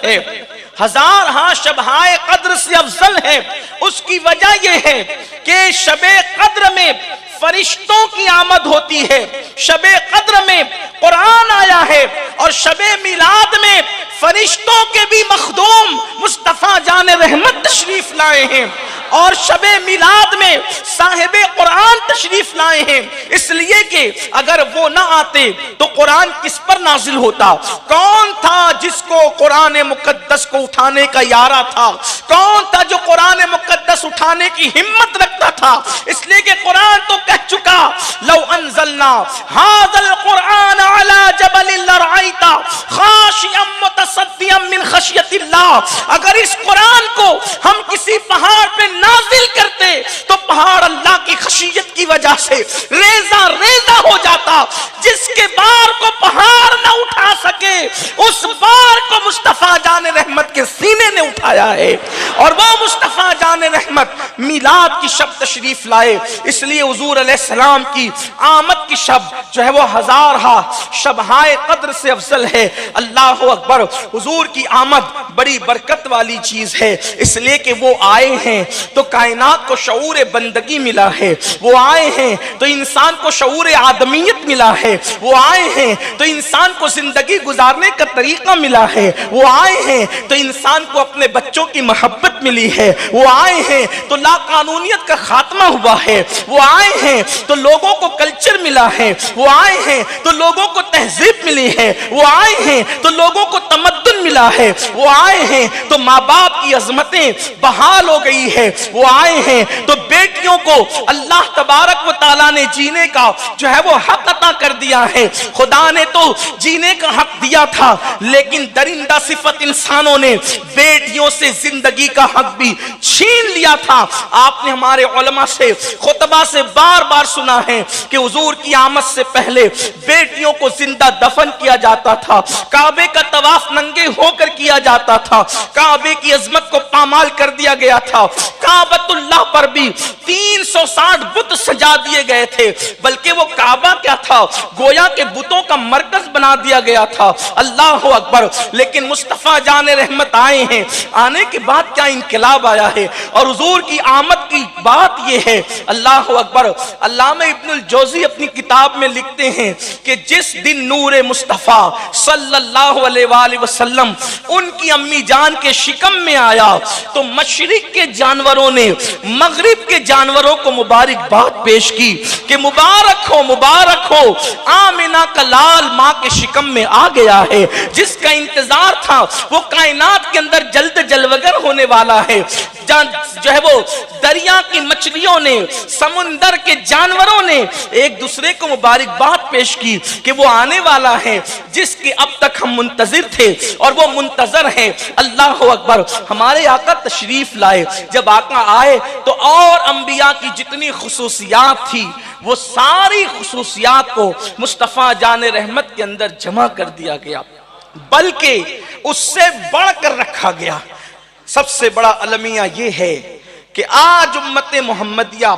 है, हजार हाँ शब-ए कद्र से अफजल है। उसकी वजह यह है कि शबे कद्र में फरिश्तों की आमद होती है, शबे कद्र में कुरान आया है, और शबे मिलाद में फरिश्तों के भी मखदूम मुस्तफा जान रहमत तशरीफ लाए हैं, और शबे मिलाद में साहिबे कुरान तशरीफ लाए हैं। इसलिए कि अगर वो ना आते तो कुरान किस पर नाजिल होता? कौन था जिसको कुरान मुकद्दस को उठाने का यारा था? कौन था जो कुरान मुकद्दस उठाने की हिम्मत रखता था? इसलिए कि कुरान तो कह चुका, लौ अंज़लना हाज़ल कुरान अला जबलिन लरअयता खाशियम मुतसद्दियम मिन खशियतिल्लाह। अगर इस कुरान को हम किसी पहाड़ पे नाजिल करते तो पहाड़ अल्लाह की खशियत की वजह से रेजा रेजा हो जाता। जिसके बार को पहाड़ ना उठा सके उस बार को मुस्तफा जान रहमत के सीने ने उठाया है, और वो मुस्तफा जान रहमत मिलाद की शब तशरीफ लाए। इसलिए हुजूर अलैहिस्सलाम की आमद की शब जो है वो हजार हा शब-ए कद्र से अफजल है। अल्लाह अकबर। हुजूर की आमद बड़ी बरकत वाली चीज है, इसलिए कि वो आए हैं तो कायनात को शऊर बंदगी मिला है, वो आए हैं तो इंसान को शऊर आदमियत मिला है, वो आए हैं तो इंसान को जिंदगी गुजारने का तरीका मिला है, वो आए हैं तो इंसान को अपने बच्चों की मोहब्बत मिली है, वो आए हैं तो लाकानूनियत का खात्मा हुआ है, वो आए हैं तो लोगों को कल्चर मिला है, वो आए हैं तो लोगों को तहजीब मिली है, वो आए हैं तो लोगों को तमद्दुन मिला है, वो आए हैं तो माँ बाप की अजमतें बहाल हो गई है, वो आए हैं तो बेटियों को अल्लाह तबारक व तआला ने जीने का जो है वो हक अता कर दिया है। खुदा ने तो जीने का हक दिया था, लेकिन दरिंदा सिफत इंसानों ने बेटियों से जिंदगी का हक भी छीन लिया था। आपने हमारे उलमा से खुतबा से बार बार सुना है कि हुजूर की आमद से पहले बेटियों को जिंदा दफन किया जाता था, काबे का तवाफ नंगे होकर किया जाता था, काबे की अजमत को पामाल कर दिया गया था, काबतुल्लाह पर भी 360 बुत सजा दिए गए थे, बल्कि वो काबा क्या था, गोया के बुतों का मरकज बना दिया गया था। अल्लाह अकबर। लेकिन मुस्तफा जान रहमत आए हैं, आने के बाद क्या इनकलाब आया है, और हुजूर की आमद की बात ये है। अल्लाह अकबर। अल्लामा इब्नुल जौजी अपनी किताब में लिखते हैं कि जिस दिन नूरे मुस्तफा सल्लल्लाहु अलैहि वसल्लम उनकी अम्मी जान के शिकम में आया तो मशरिक के जानवरों ने मगरिब के जानवरों को मुबारकबाद पेश की कि मुबारक हो, आमिना का लाल माँ के शिकम में आ गया है। जिसका इंतजार था वो कायनात के अंदर जल्द जलवगर होने वाला है। जो है वो दरिया की मछलियों ने, समुंदर के जानवरों ने एक दूसरे को मुबारकबाद पेश की कि वो आने वाला है जिसके अब तक हम मुंतजिर थे, और वो मुंतजर है। अल्लाह अकबर। हमारे आका तशरीफ लाए। जब आका आए तो और अंबिया की जितनी खुसूसियात थी वो सारी खुसूसियात को मुस्तफा जान रहमत के अंदर जमा कर दिया गया, बल्कि उससे बढ़कर रखा गया। सबसे बड़ा अलमिया ये है कि आज उम्मत मोहम्मदिया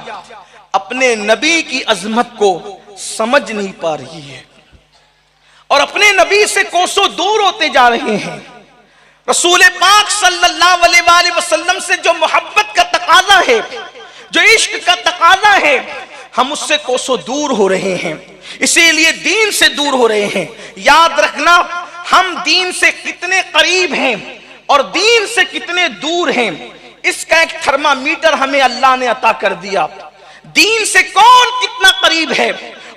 अपने नबी की अजमत को समझ नहीं पा रही है और अपने नबी से कोसों दूर होते जा रहे हैं। रसूल पाक सल्लल्लाहु अलैहि वसल्लम से जो मोहब्बत का तकाजा है, जो इश्क का तकाजा है, हम उससे कोसों दूर हो रहे हैं। इसीलिए दीन से दूर हो रहे हैं। याद रखना, हम दीन से कितने करीब हैं और दीन से कितने दूर हैं, इसका एक थर्मामीटर हमें अल्लाह ने अता कर दिया। दीन से कौन कितना करीब है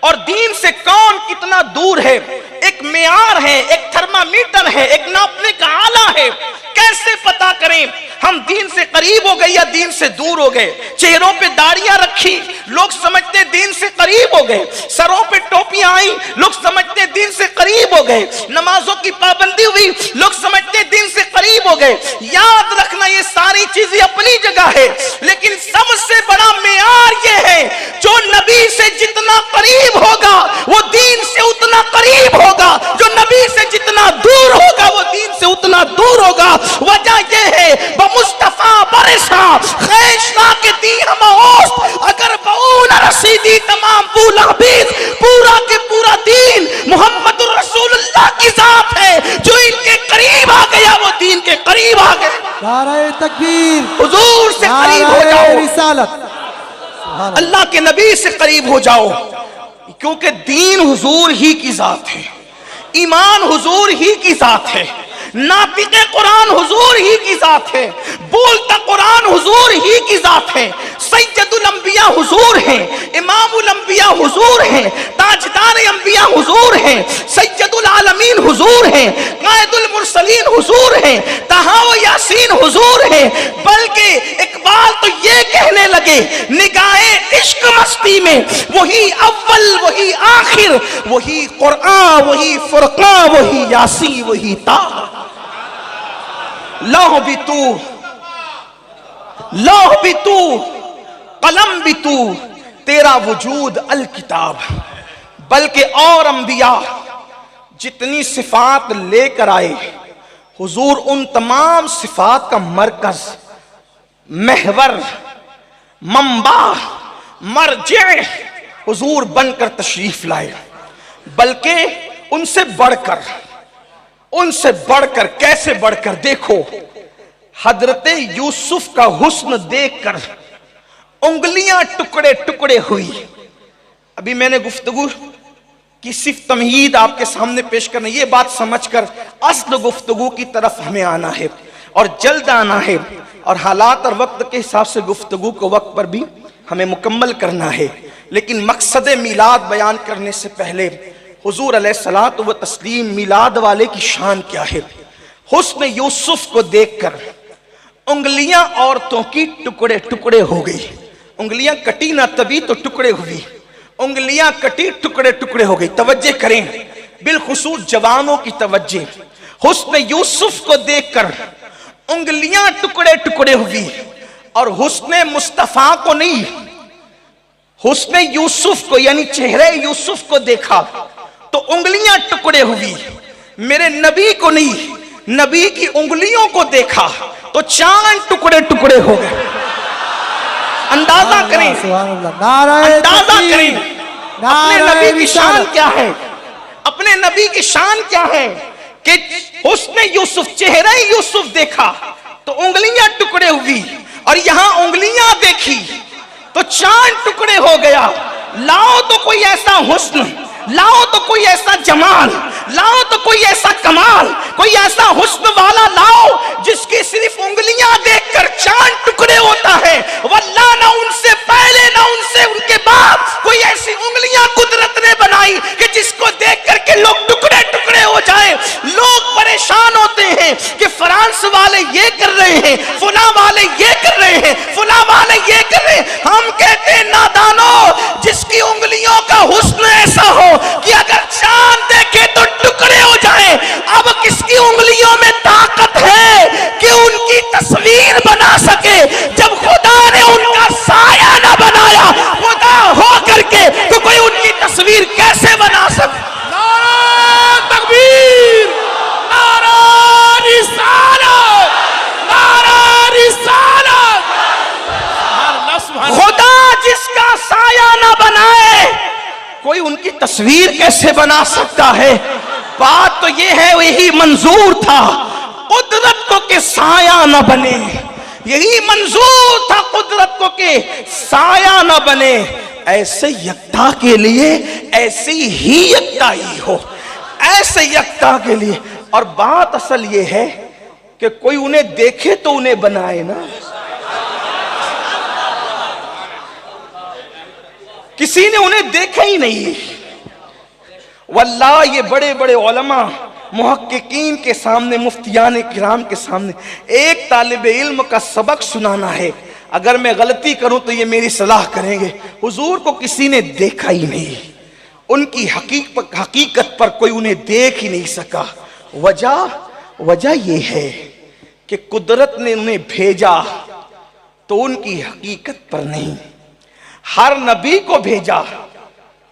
और दीन से कौन कितना दूर है, एक मेयार है, एक थर्मामीटर है, एक नापने का आला है। कैसे पता करें हम दीन से करीब हो गए या दीन से दूर हो गए? चेहरों पे दाढ़ियां रखी, लोग समझते दीन से करीब हो गए। सरों पे टोपियां आई, लोग समझते दीन से करीब हो गए। नमाजों की पाबंदी हुई, लोग समझते दीन से करीब हो गए। याद रखना, ये सारी चीजें अपनी जगह है, लेकिन सबसे बड़ा मेयार ये है, जो नबी से जितना करीब होगा वो दीन से उतना करीब होगा, जो नबी से जितना दूर होगा वो दीन से उतना दूर होगा। वजह यह है मुस्तफा बरसा खैशना के दी हम औस्त, अगर बऊन रसीदी तमाम पूरा बीस, पूरा के पूरा दीन मोहम्मद रसूलुल्लाह की जात है। जो इनके करीब आ गया वो दीन करीब आ गए। नारे तकबीर, हुजूर से करीब हो जाओ, रिसालत, अल्लाह के नबी से करीब हो जाओ, क्योंकि दीन हुजूर ही की जात है, ईमान हुजूर ही की जात है, नातिक़े कुरान हुजूर ही की जात है, बोलता कुरान हुजूर ही की जात है, सैयदुल अंबिया हुजूर हैं, इमामुल अंबिया हुजूर हैं, ताजदार अंबिया हुजूर हैं, सैयदुल आलमीन हुजूर हैं, कायदुल मुरसलीन हुजूर हैं, तहा व यासीन हुजूर हैं। बल्कि इकबाल तो ये कहने लगे, निगाहे इश्क मस्ती में वही अव्वल वही आखिर, वही कुरान वही फुरकान वही यासी वही ता। लौह भी तू, लौह भी तू, कलम भी तू, तेरा वजूद अल किताब। बल्कि और अंबिया जितनी सिफात लेकर आए, हुजूर उन तमाम सिफात का मरकज, महवर, मंबा, मरजे हुजूर बनकर तशरीफ लाए। बल्कि उनसे बढ़कर, उनसे बढ़कर, कैसे बढ़कर, देखो हजरत यूसुफ का हुस्न देखकर उंगलियां टुकड़े टुकड़े हुई। अभी मैंने गुफ्तगू की सिर्फ तमहीद आपके सामने पेश करना, ये बात समझकर असल गुफ्तगू की तरफ हमें आना है और जल्द आना है, और हालात और वक्त के हिसाब से गुफ्तगू को वक्त पर भी हमें मुकम्मल करना है। लेकिन मकसद मिलाद बयान करने से पहले हुजूर अलैहिस्सलात व तस्लीम मिलाद वाले की शान क्या है। हुस्न यूसुफ को देखकर उंगलियां औरतों की टुकड़े टुकड़े हो गई। उंगलियां कटी ना तभी तो टुकड़े हुई, उंगलियां कटी टुकड़े टुकड़े हो गई। तवज्जे करें, बिलखुसूस जवानों की तवज्जे। हुस्न यूसुफ को देखकर उंगलियां टुकड़े टुकड़े हुई, और हुस्न मुस्तफा को नहीं, हुस्न यूसुफ को यानी चेहरे यूसुफ को देखा तो उंगलियां टुकड़े हुई। मेरे नबी को नहीं, नबी की उंगलियों को देखा तो चांद टुकड़े टुकड़े हो गए। अंदाजा करें, अंदाजा करें अपने नबी की शान क्या है, अपने नबी की शान क्या है कि हुस्न यूसुफ, चेहरा यूसुफ देखा तो उंगलियां टुकड़े हुई, और यहां उंगलियां देखी तो चांद टुकड़े हो गया। लाओ तो कोई ऐसा हुस्न, लाओ तो कोई ऐसा जमाल, लाओ तो कोई ऐसा कमाल, कोई ऐसा हुस्न वाला लाओ जिसकी सिर्फ उंगलियां देखकर चांद टुकड़े होता है। वल्लाह ना उनसे पहले ना उनसे उनके बाद कोई ऐसी उंगलियां कुदरत ने बनाई कि जिसको देख करके लोग टुकड़े टुकड़े हो जाए। लोग परेशान होते हैं कि फ्रांस वाले ये कर रहे हैं, फुला वाले ये कर रहे हैं, फुला वाले ये कर रहे हैं। हम कहते हैं नादानो, जिसकी उंगलियों का हुस्न ऐसा हो कि अगर चांद देखे तो टुकड़े हो जाए, अब किसकी उंगलियों में ताकत है कि उनकी तस्वीर बना सके। जब खुदा ने उनका साया ना बनाया, खुदा हो करके तो कोई उनकी तस्वीर कैसे बना सके। नारा तकबीर, नारा रिसालत, नारा रिसालत। खुदा जिसका साया ना बनाए कोई उनकी तस्वीर कैसे बना सकता है। बात तो यह है, यही मंजूर था कुदरत को कि साया न बने, यही मंजूर था कुदरत को कि साया न बने। ऐसे यकता के लिए ऐसी ही यकताई हो, ऐसे यकता के लिए। और बात असल ये है कि कोई उन्हें देखे तो उन्हें बनाए ना, किसी ने उन्हें देखा ही नहीं। वल्लाह ये बड़े बड़े उलमा मुहक्किकीन के सामने, मुफ्तियान किराम के सामने एक तालिब इल्म का सबक सुनाना है, अगर मैं गलती करूं तो ये मेरी सलाह करेंगे। हुजूर को किसी ने देखा ही नहीं, उनकी हकीकत पर कोई उन्हें देख ही नहीं सका। वजह ये है कि कुदरत ने उन्हें भेजा तो उनकी हकीकत पर नहीं, हर नबी को भेजा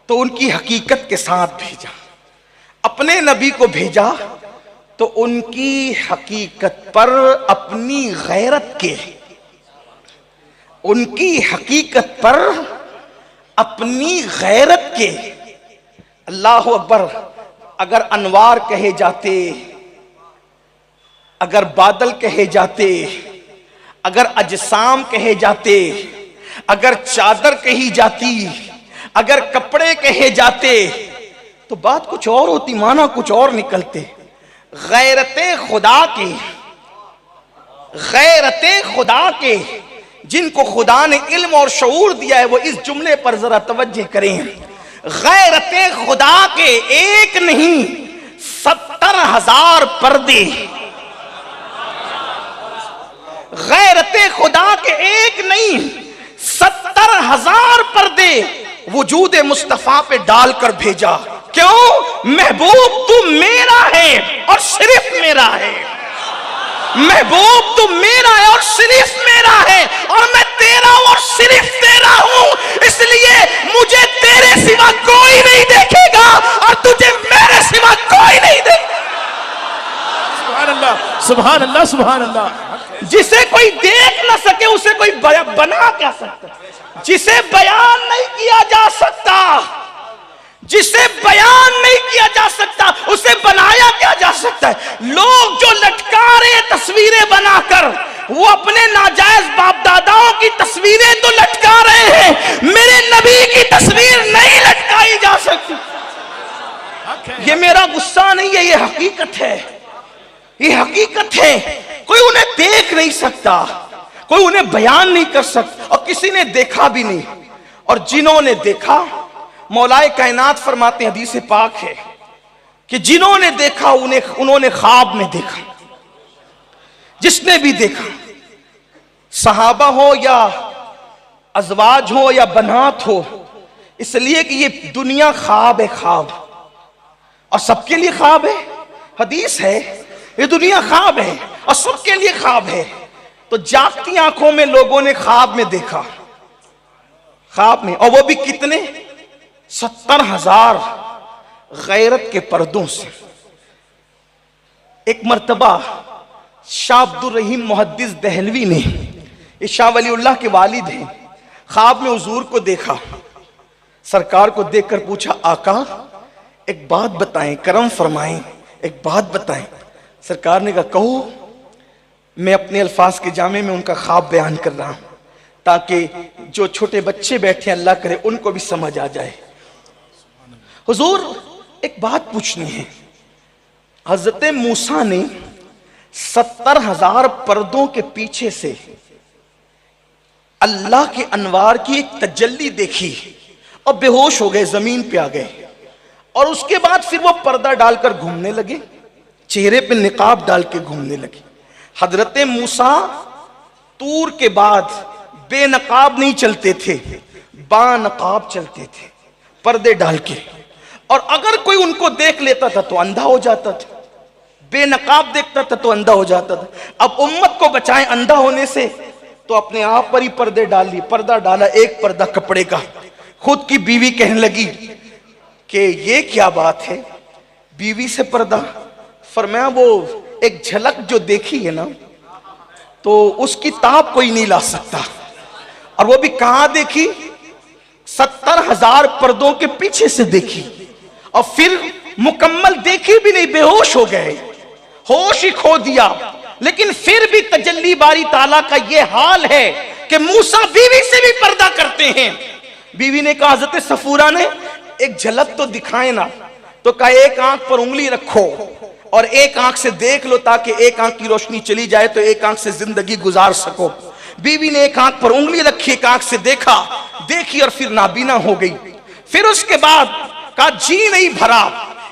तो उनकी हकीकत के साथ भेजा, अपने नबी को भेजा तो उनकी हकीकत पर अपनी गैरत के, उनकी हकीकत पर अपनी गैरत के। अल्लाह अकबर, अगर अनवार कहे जाते अगर बादल कहे जाते, अगर अजसाम कहे जाते, अगर चादर कही जाती, अगर कपड़े कहे जाते तो बात कुछ और होती, माना कुछ और निकलते। गैरते खुदा के, गैरते खुदा के जिनको खुदा ने इल्म और शऊर दिया है वो इस जुमले पर जरा तवज्जो करें। गैरते खुदा के एक नहीं 70,000 पर्दे, गैरते खुदा के एक नहीं 70,000 पर्दे वजूद मुस्तफा पे डालकर भेजा। क्यों? महबूब तू मेरा है और सिर्फ मेरा है, महबूब तू मेरा है और सिर्फ मेरा है, और मैं तेरा और सिर्फ तेरा हूं, इसलिए मुझे तेरे सिवा कोई नहीं देखेगा और तुझे मेरे सिवा कोई नहीं देखेगा। सुभान अल्लाह, सुभान अल्लाह, सुभान अल्लाह। जिसे कोई देख ना सके उसे कोई बना क्या सकता, जिसे बयान नहीं किया जा सकता, जिसे बयान नहीं किया जा सकता उसे बनाया क्या जा सकता है। लोग जो लटका रहे तस्वीरें बनाकर वो अपने नाजायज बाप दादाओं की तस्वीरें तो लटका रहे हैं, मेरे नबी की तस्वीर नहीं लटकाई जा सकती। ये मेरा गुस्सा नहीं है, ये हकीकत है, ये हकीकत है। कोई उन्हें देख नहीं सकता, कोई उन्हें बयान नहीं कर सकता और किसी ने देखा भी नहीं। और जिन्होंने देखा, मौलाए कायनात फरमाते हैं, हदीस पाक है कि जिन्होंने देखा उन्होंने ख्वाब में देखा। जिसने भी देखा, सहाबा हो या अजवाज हो या बनात हो, इसलिए कि ये दुनिया ख्वाब है, ख्वाब, और सबके लिए ख्वाब है। हदीस है ये दुनिया ख्वाब है और सबके लिए ख्वाब है। तो जागती आंखों में लोगों ने ख्वाब में देखा, ख्वाब में, और वो भी कितने 70,000 गैरत के पर्दों से। एक मर्तबा शाह अब्दुल रहीम मुहद्दिस दहलवी ने, ये शाह वलीउल्लाह के वालिद हैं, ख्वाब में हुजूर को देखा। सरकार को देखकर पूछा, आका एक बात बताएं, करम फरमाएं, एक बात बताएं। सरकार ने कहा, कहो। मैं अपने अल्फाज के जामे में उनका ख्वाब बयान कर रहा हूं ताकि जो छोटे बच्चे बैठे अल्लाह करे उनको भी समझ आ जाए। हुजूर एक बात पूछनी है। हजरत मूसा ने 70,000 पर्दों के पीछे से अल्लाह के अनवार की एक तजल्ली देखी और बेहोश हो गए, जमीन पे आ गए। और उसके बाद फिर वो पर्दा डालकर घूमने लगे, चेहरे पे निकाब डाल के घूमने लगे। हजरत मूसा तूर के बाद बेनकाब नहीं चलते थे, बानकाब चलते थे, पर्दे डाल के। और अगर कोई उनको देख लेता था तो अंधा हो जाता था, बेनकाब देखता था तो अंधा हो जाता था। अब उम्मत को बचाएं अंधा होने से तो अपने आप पर ही पर्दे डाल लिए। पर्दा डाला, एक पर्दा कपड़े का। खुद की बीवी कहने लगी कि ये क्या बात है, बीवी से पर्दा। फरमाया वो एक झलक जो देखी है ना तो उसकी ताप कोई नहीं ला सकता। और वो भी कहां देखी? 70,000 पर्दों के पीछे से देखी। और फिर मुकम्मल देखी भी नहीं, बेहोश हो गए, होश ही खो दिया। लेकिन फिर भी तजल्ली बारी ताला का ये हाल है कि मूसा बीवी से भी पर्दा करते हैं। बीवी ने कहा, हज़रत सफूरा ने एक झलक तो दिखाए ना। तो कहा, एक आंख पर उंगली रखो और एक आंख से देख लो ताकि एक आंख की रोशनी चली जाए तो एक आंख से जिंदगी गुजार सको। बीवी ने एक आंख पर उंगली रखी, एक आंख से देखा, देखी और फिर नाबीना हो गई। फिर उसके बाद का जी नहीं भरा,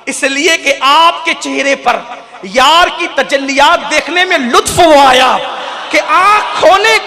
इसलिए कि आपके चेहरे पर यार की तजल्लियात देखने में लुत्फ वो आया कि आंख खोने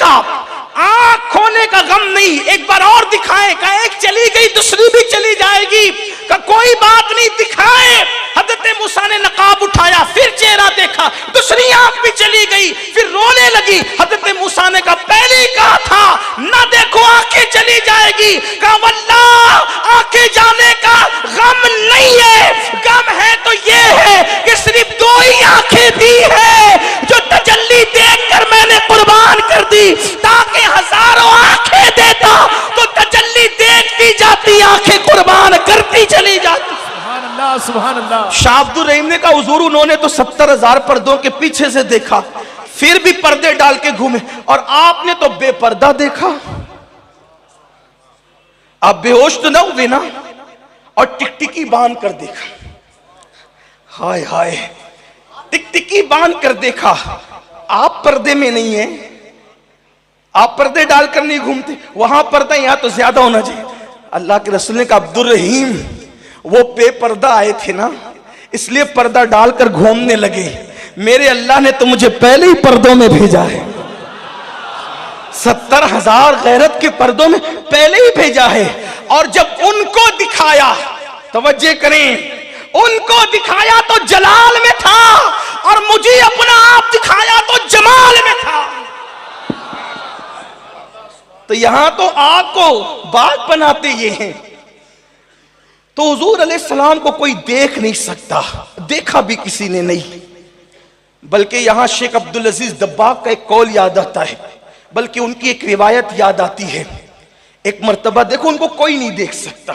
का गम नहीं, एक बार और दिखाएं। का एक चली गई दूसरी भी चली जाएगी, का कोई बात नहीं, दिखाएं। हजरत मूसा ने नकाब उठाया, फिर चेहरा देखा, दूसरी आंख भी चली गई, फिर रोने लगी। हजरत मूसा ने कहा, पहले ही कहा था ना देखो आंखें चली जाएगी। कहा, वल्लाह आंखें जाने का गम नहीं है, गम है तो ये है कि सिर्फ 2 ही आंखें दी है जो तजल्ली देखकर मैंने कुर्बान कर दी। ताकि हजारों आंखें देता तो तजल्ली देखती जाती, आंखें कुर्बान करती चली जाती। सुभान अल्लाह, सुभान अल्लाह। शाह अब्दुल रहीम ने कहा हुजूर उन्होंने तो 70,000 पर्दों के पीछे से देखा, फिर भी पर्दे डाल के घूमे, और आपने तो बेपर्दा देखा। आप बेहोश तो ना हुए ना? और टिकटिकी बांध कर देखा, हाय हाय, टिकटिकी बांध कर देखा। आप पर्दे में नहीं है, आप पर्दे डालकर नहीं घूमते, वहां पर्दा यहां तो ज्यादा होना चाहिए। अल्लाह के रसूल ने कहा अब्दुल रहीम वो बेपर्दा आए थे ना, इसलिए पर्दा डालकर घूमने लगे। मेरे अल्लाह ने तो मुझे पहले ही पर्दों में भेजा है, 70,000 गैरत के पर्दों में पहले ही भेजा है। और जब उनको दिखाया, तवज्जो करें, उनको दिखाया तो जलाल में था, और मुझे अपना आप दिखाया तो जमाल में था। तो यहां तो आग को बाग बनाते ये हैं। तो हुजूर अलैहिस्सलाम को कोई देख नहीं सकता, देखा भी किसी ने नहीं। बल्कि यहां शेख अब्दुल अजीज दब्बाग का एक कौल याद आता है, बल्कि उनकी एक रिवायत याद आती है। एक मर्तबा देखो, उनको कोई नहीं देख सकता।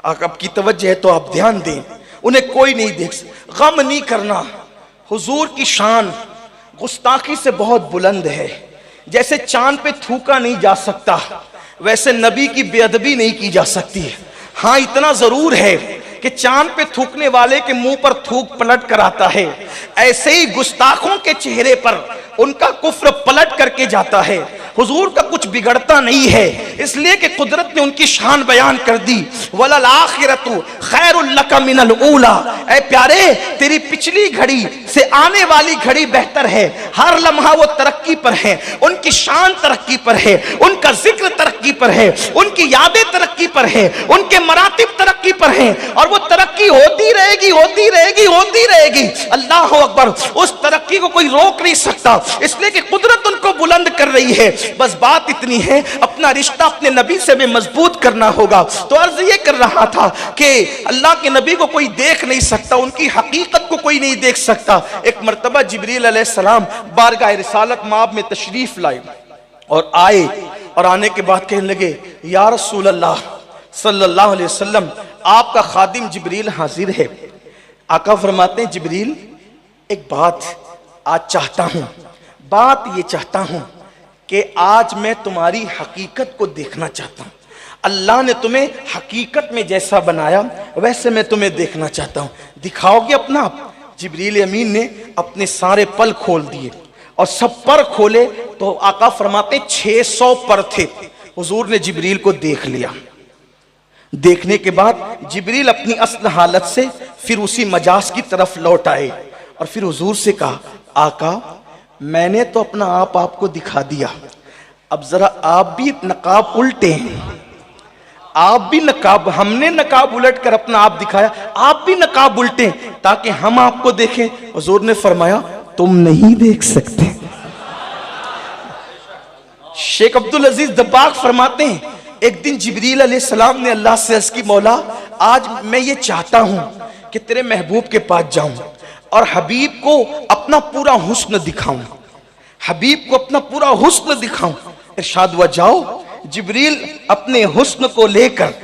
आपकी तवज्जो है तो आप ध्यान दें, उन्हें कोई नहीं देख सकता। गम नहीं करना, हुजूर की शान गुस्ताखी से बहुत बुलंद है। जैसे चांद पे थूका नहीं जा सकता, वैसे नबी की बेअदबी नहीं की जा सकती है। हाँ, इतना जरूर है कि चांद पे थूकने वाले के मुंह पर थूक पलट कर आता है, ऐसे ही गुस्ताखों के चेहरे पर उनका कुफ्र पलट करके जाता है। हुजूर का कुछ बिगड़ता नहीं है, इसलिए कि कुदरत ने उनकी शान बयान कर दी। वलल आखिरतु खैरुल लका मिनल ऊला, ऐ प्यारे तेरी पिछली घड़ी से आने वाली घड़ी बेहतर है। हर लम्हा वो तरक्की पर है, उनकी शान तरक्की पर है, उनका जिक्र तरक्की पर है, उनकी यादें तरक्की पर है, उनके मरातिब तरक्की पर है, और वो तरक्की होती रहेगी, होती रहेगी, होती रहेगी। अल्लाह अकबर। उस तरक्की को कोई रोक नहीं सकता, इसलिए कि कुदरत उनको बुलंद कर रही है। बस बात इतनी है, अपना रिश्ता अपने नबी से भी मजबूत करना होगा। तो अर्ज ये कर रहा था कि अल्लाह के नबी को कोई देख नहीं सकता, उनकी हकीकत को कोई नहीं देख सकता। एक मर्तबा जिब्रील अलैहिस्सलाम बारगाह रिसालत माब में तशरीफ लाए, और आए, और आने के बाद कहने लगे या रसूल अल्लाह सल्लल्लाहु अलैहि वसल्लम, आपका खादिम जिब्रील हाजिर है। आका फरमाते हैं जिब्रील एक बात आज चाहता हूं, बात ये चाहता हूं कि आज मैं तुम्हारी हकीकत को देखना चाहता हूं। अल्लाह ने तुम्हें हकीकत में जैसा बनाया वैसे मैं तुम्हें देखना चाहता हूं, दिखाओगे अपना आप? जिब्रील अमीन ने अपने सारे पल खोल दिए, और सब पर खोले तो आका फरमाते 600 पर थे। हुजूर ने जिब्रील को देख लिया। देखने के बाद जिब्रील अपनी असल हालत से फिर उसी मजाज की तरफ लौट आए, और फिर हुजूर से कहा आका मैंने तो अपना आप आपको दिखा दिया, अब जरा आप भी नकाब उल्टे हैं, आप भी नकाब, हमने नकाब उलट कर अपना आप दिखाया, आप भी नकाब उल्टे ताकि हम आपको देखें। हुजूर ने फरमाया तुम नहीं देख सकते। शेख अब्दुल अजीज दब्बाग फरमाते हैं एक दिन जिब्रील अलैहिस्सलाम ने अल्लाह से अर्ज़ की मौला आज मैं ये चाहता हूं कि तेरे महबूब के पास जाऊं और हबीब को अपना पूरा हुस्न दिखाऊं, हबीब को अपना पूरा हुस्न दिखाऊं। इरशाद हुआ जाओ। जिब्रील अपने हुस्न को लेकर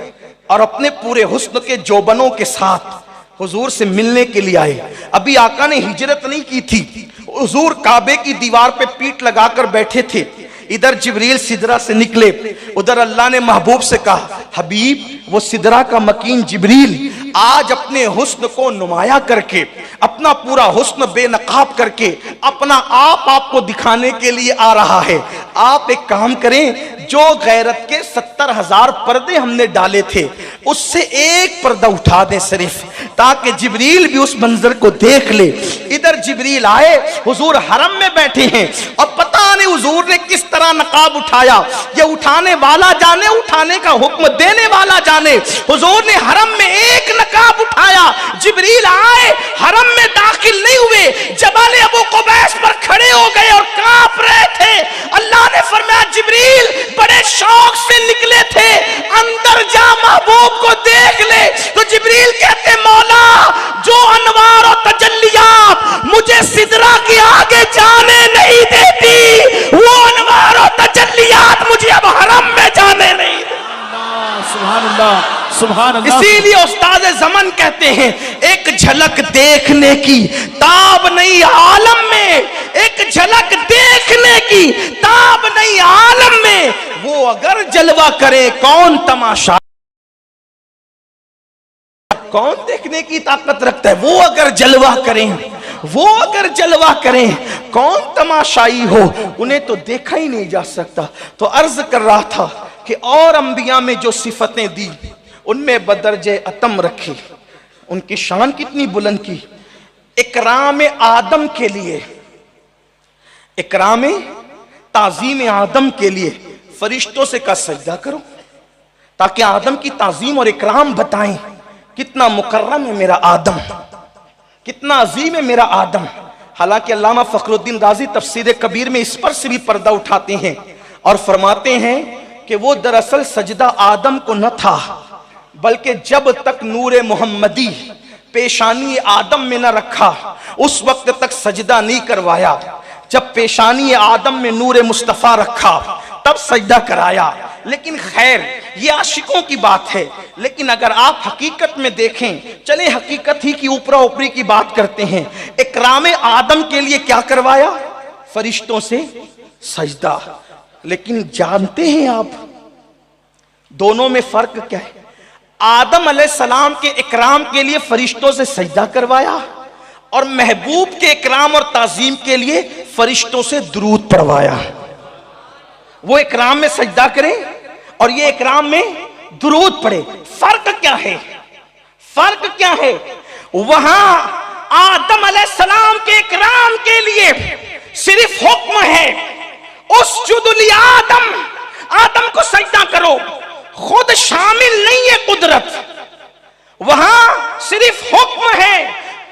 और अपने पूरे हुस्न के जोबनों के साथ हुजूर से मिलने के लिए आए। अभी आका ने हिजरत नहीं की थी, हुजूर काबे की दीवार पे पीठ लगाकर बैठे थे। इधर जिब्रील सिदरा से निकले, उधर अल्लाह ने महबूब से कहा हबीब वो सिदरा का मकीन जिब्रील आज अपने हुस्न को नुमाया करके, अपना पूरा हुस्न बेनकाब करके अपना आप आपको दिखाने के लिए आ रहा है। आप एक काम करें, जो गैरत के 70,000 पर्दे हमने डाले थे उससे एक पर्दा उठा दें सिर्फ, ताकि जिब्रील भी उस मंजर को देख ले। इधर जिब्रील आए, हुजूर हरम में बैठे हैं और पता नहीं हुजूर ने किस तरह नकाब उठाया, ये उठाने वाला जाने, उठाने का हुक्म देने वाला जाने। हुजूर ने हरम में एक नकाब उठाया, जिब्रील आए, हरम में दाखिल नहीं हुए, जबाल अबू कुबैस पर खड़े हो गए और कांप रहे थे। अल्लाह ने फरमाया जिब्रील बड़े शौक से निकले थे, अंदर जा महबूब को देख ले। तो जिब्रील कहते मौला जो अनवार और तजल्लियात मुझे सिदरा के आगे जाने नहीं देती, वो अनवार और तजल्लियात मुझे अब हरम में जाने नहीं देती। सुभान अल्लाह, सुभान अल्लाह। इसीलिए उस्ताद ज़मन कहते हैं एक झलक देखने की ताब नहीं आलम में, एक झलक देखने की ताब नहीं आलम में, वो अगर जलवा करे कौन तमाशा, कौन देखने की ताकत रखता है, वो अगर जलवा करें, वो अगर जलवा करें कौन तमाशाई हो, उन्हें तो देखा ही नहीं जा सकता। तो अर्ज कर रहा था कि और अंबिया में जो सिफतें दी उनमें बदरजे अतम रखी, उनकी शान कितनी बुलंद की। इकराम आदम के लिए, इकराम ताजीम आदम के लिए फरिश्तों से का सजदा करो ताकि आदम की ताजीम और इकराम बताएं, कितना मुकर्रम है मेरा आदम, कितना अजीम है मेरा आदम। हालांकि अल्लामा फखरुद्दीन राजी तफसीर कबीर में इस पर से भी पर्दा उठाते हैं और फरमाते हैं कि वो दरअसल सजदा आदम को न था, बल्कि जब तक नूरे मोहम्मदी पेशानी आदम में न रखा उस वक्त तक सजदा नहीं करवाया। जब पेशानी आदम में नूरे मुस्तफ़ा रखा तब सजदा कराया। लेकिन खैर ये आशिकों की बात है, लेकिन अगर आप हकीकत में देखें, चले हकीकत ही की ऊपरा ऊपरी की बात करते हैं, इकराम आदम के लिए क्या करवाया? फरिश्तों से सजदा। लेकिन जानते हैं आप दोनों में फर्क क्या है? आदम अलैहिस्सलाम के इकराम के लिए फरिश्तों से सजदा करवाया और महबूब के इकराम और ताजीम के लिए फरिश्तों से दुरूद पढ़वाया। वो इकराम में सजदा करें और ये इकराम में दुरूद पढ़े। फर्क क्या है? फर्क क्या है? वहां आदम अलैहिस्सलाम के इकराम के लिए सिर्फ हुक्म है, उसजुदुल आदम, आदम को सजदा करो, खुद शामिल नहीं है कुदरत। वहां सिर्फ हुक्म है,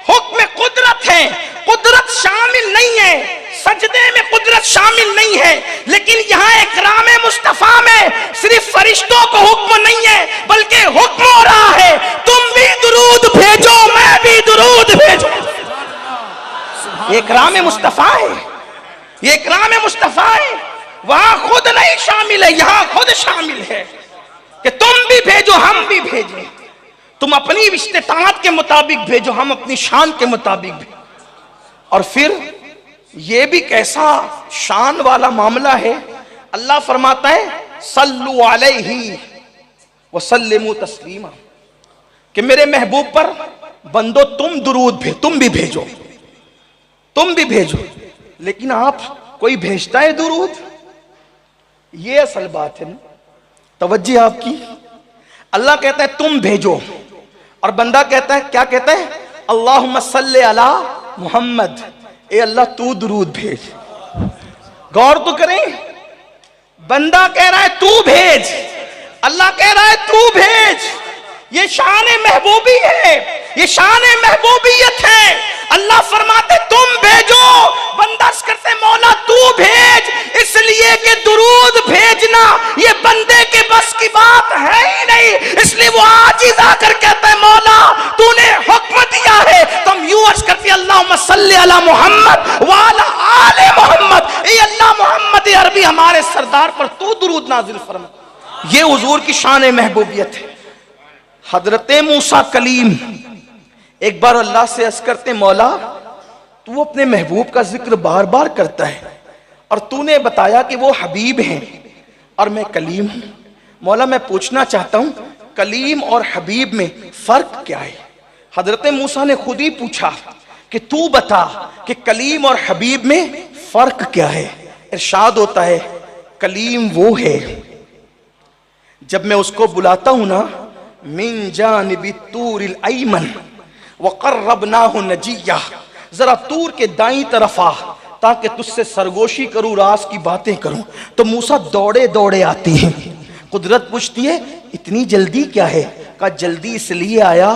हुक्म कुदरत है, कुदरत शामिल नहीं है, सजदे में कुदरत शामिल नहीं है। लेकिन यहां इकराम मुस्तफा में सिर्फ फरिश्तों को हुक्म नहीं है, बल्कि हुक्म हो रहा है तुम भी दुरूद भेजो, मैं भी दुरूद भेजो। ये इकराम मुस्तफा है, ये इकराम मुस्तफा है। वहां खुद नहीं शामिल है, यहां खुद शामिल है कि तुम भी भेजो हम भी भेजें। तुम अपनी इस्तिताअत के मुताबिक भेजो, हम अपनी शान के मुताबिक भेजो। और फिर ये भी कैसा शान वाला मामला है। अल्लाह फरमाता है सल्लु अलैहि व सल्लिमु तस्लीमा, कि मेरे महबूब पर बंदो तुम दुरूद भेजो, तुम भी भेजो, तुम भी भेजो। लेकिन आप कोई भेजता है दुरूद? ये असल बात है ना, तवज्जो आपकी। अल्लाह कहता है तुम भेजो और बंदा कहता है, क्या कहता है? अल्लाहुम्मा सल्ले अला मुहम्मद, ए अल्लाह तू दुरूद भेज। गौर तो करें, बंदा कह रहा है तू भेज, अल्लाह कह रहा है तू भेज। ये शान महबूबी है, ये शान महबूबियत है। अल्लाह फरमाते तुम भेजो, बंदा करते मौला तू भेज, इसलिए कि दुरूद भेजना ये बंदे के बस की बात है ही नहीं। इसलिए वो आजिज़ आकर कहता है मौला तूने हुक्म दिया है, तुम यूं अर्ज करते अल्लाहुम्मा सल्ली अला मुहम्मद व अला आले मुहम्मद, ए अल्लाह मोहम्मद अरबी हमारे सरदार पर तू दुरूद नाजिल फरमा। ये हुजूर की शान महबूबियत है। हजरत मूसा कलीम एक बार अल्लाह से अर्ज करते मौला तू अपने महबूब का जिक्र बार बार करता है और तूने बताया कि वो हबीब हैं और मैं कलीम हूं। मौला मैं पूछना चाहता हूं कलीम और हबीब में फर्क क्या है? हजरत मूसा ने खुद ही पूछा कि तू बता कि कलीम और हबीब में फर्क क्या है। इरशाद होता है कलीम वो है जब मैं उसको बुलाता हूं ना, मिन जानिबी तूरिल अयमन व क़र्रबनाहु नजिय्या, जरा तूर के दाईं तरफ आ ताकि तुझसे सरगोशी करूं, राज की बातें करूं। तो मूसा दौड़े दौड़े आती है। कुदरत पूछती है इतनी जल्दी क्या है? कहा जल्दी इसलिए आया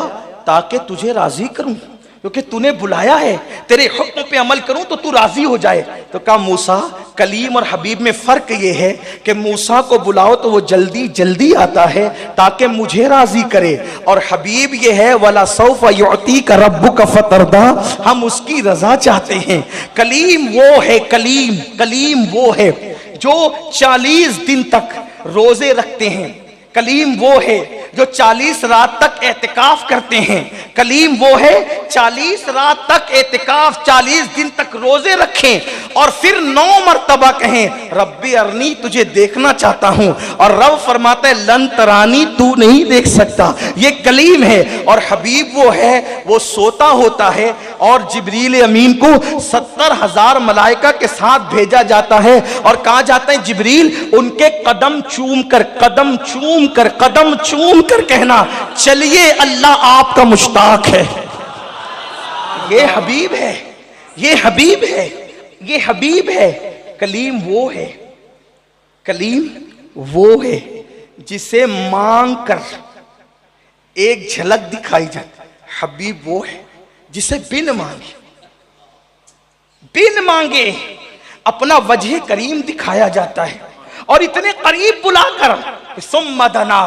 ताकि तुझे राजी करूं, क्योंकि तूने बुलाया है, तेरे हुक्म पे अमल करूं तो तू राजी हो जाए। तो कहा मूसा कलीम और हबीब में फर्क ये है कि मूसा को बुलाओ तो वो जल्दी जल्दी आता है ताकि मुझे राजी करे, और हबीब ये है वला सौफ युअतीका रब्बुका फतरदा, हम उसकी रजा चाहते हैं। कलीम वो है, कलीम वो है जो 40 दिन तक रोजे रखते हैं। कलीम वो है जो 40 रात तक एतिकाफ करते हैं। कलीम वो है 40 रात तक एतिकाफ, 40 दिन तक रोजे रखें और फिर 9 मर्तबा कहें रब्बी अरनी, तुझे देखना चाहता हूं। और रब फरमाता है लन तरानी, तू नहीं देख सकता। ये कलीम है। और हबीब वो है, वो सोता होता है और जिब्रील अमीन को 70,000 मलाइका के साथ भेजा जाता है और कहा जाता है जिब्रील उनके कदम चूम कर, कदम चूम कर, कदम चूम कर कहना चलिए अल्लाह आपका मुश्ताक है। ये हबीब है, ये हबीब है, ये हबीब है। कलीम वो है, कलीम वो है जिसे मांग कर एक झलक दिखाई जाती। हबीब वो है जिसे बिन मांगे, बिन मांगे अपना वजह करीम दिखाया जाता है। और इतने करीब बुलाकर सुम्मा दना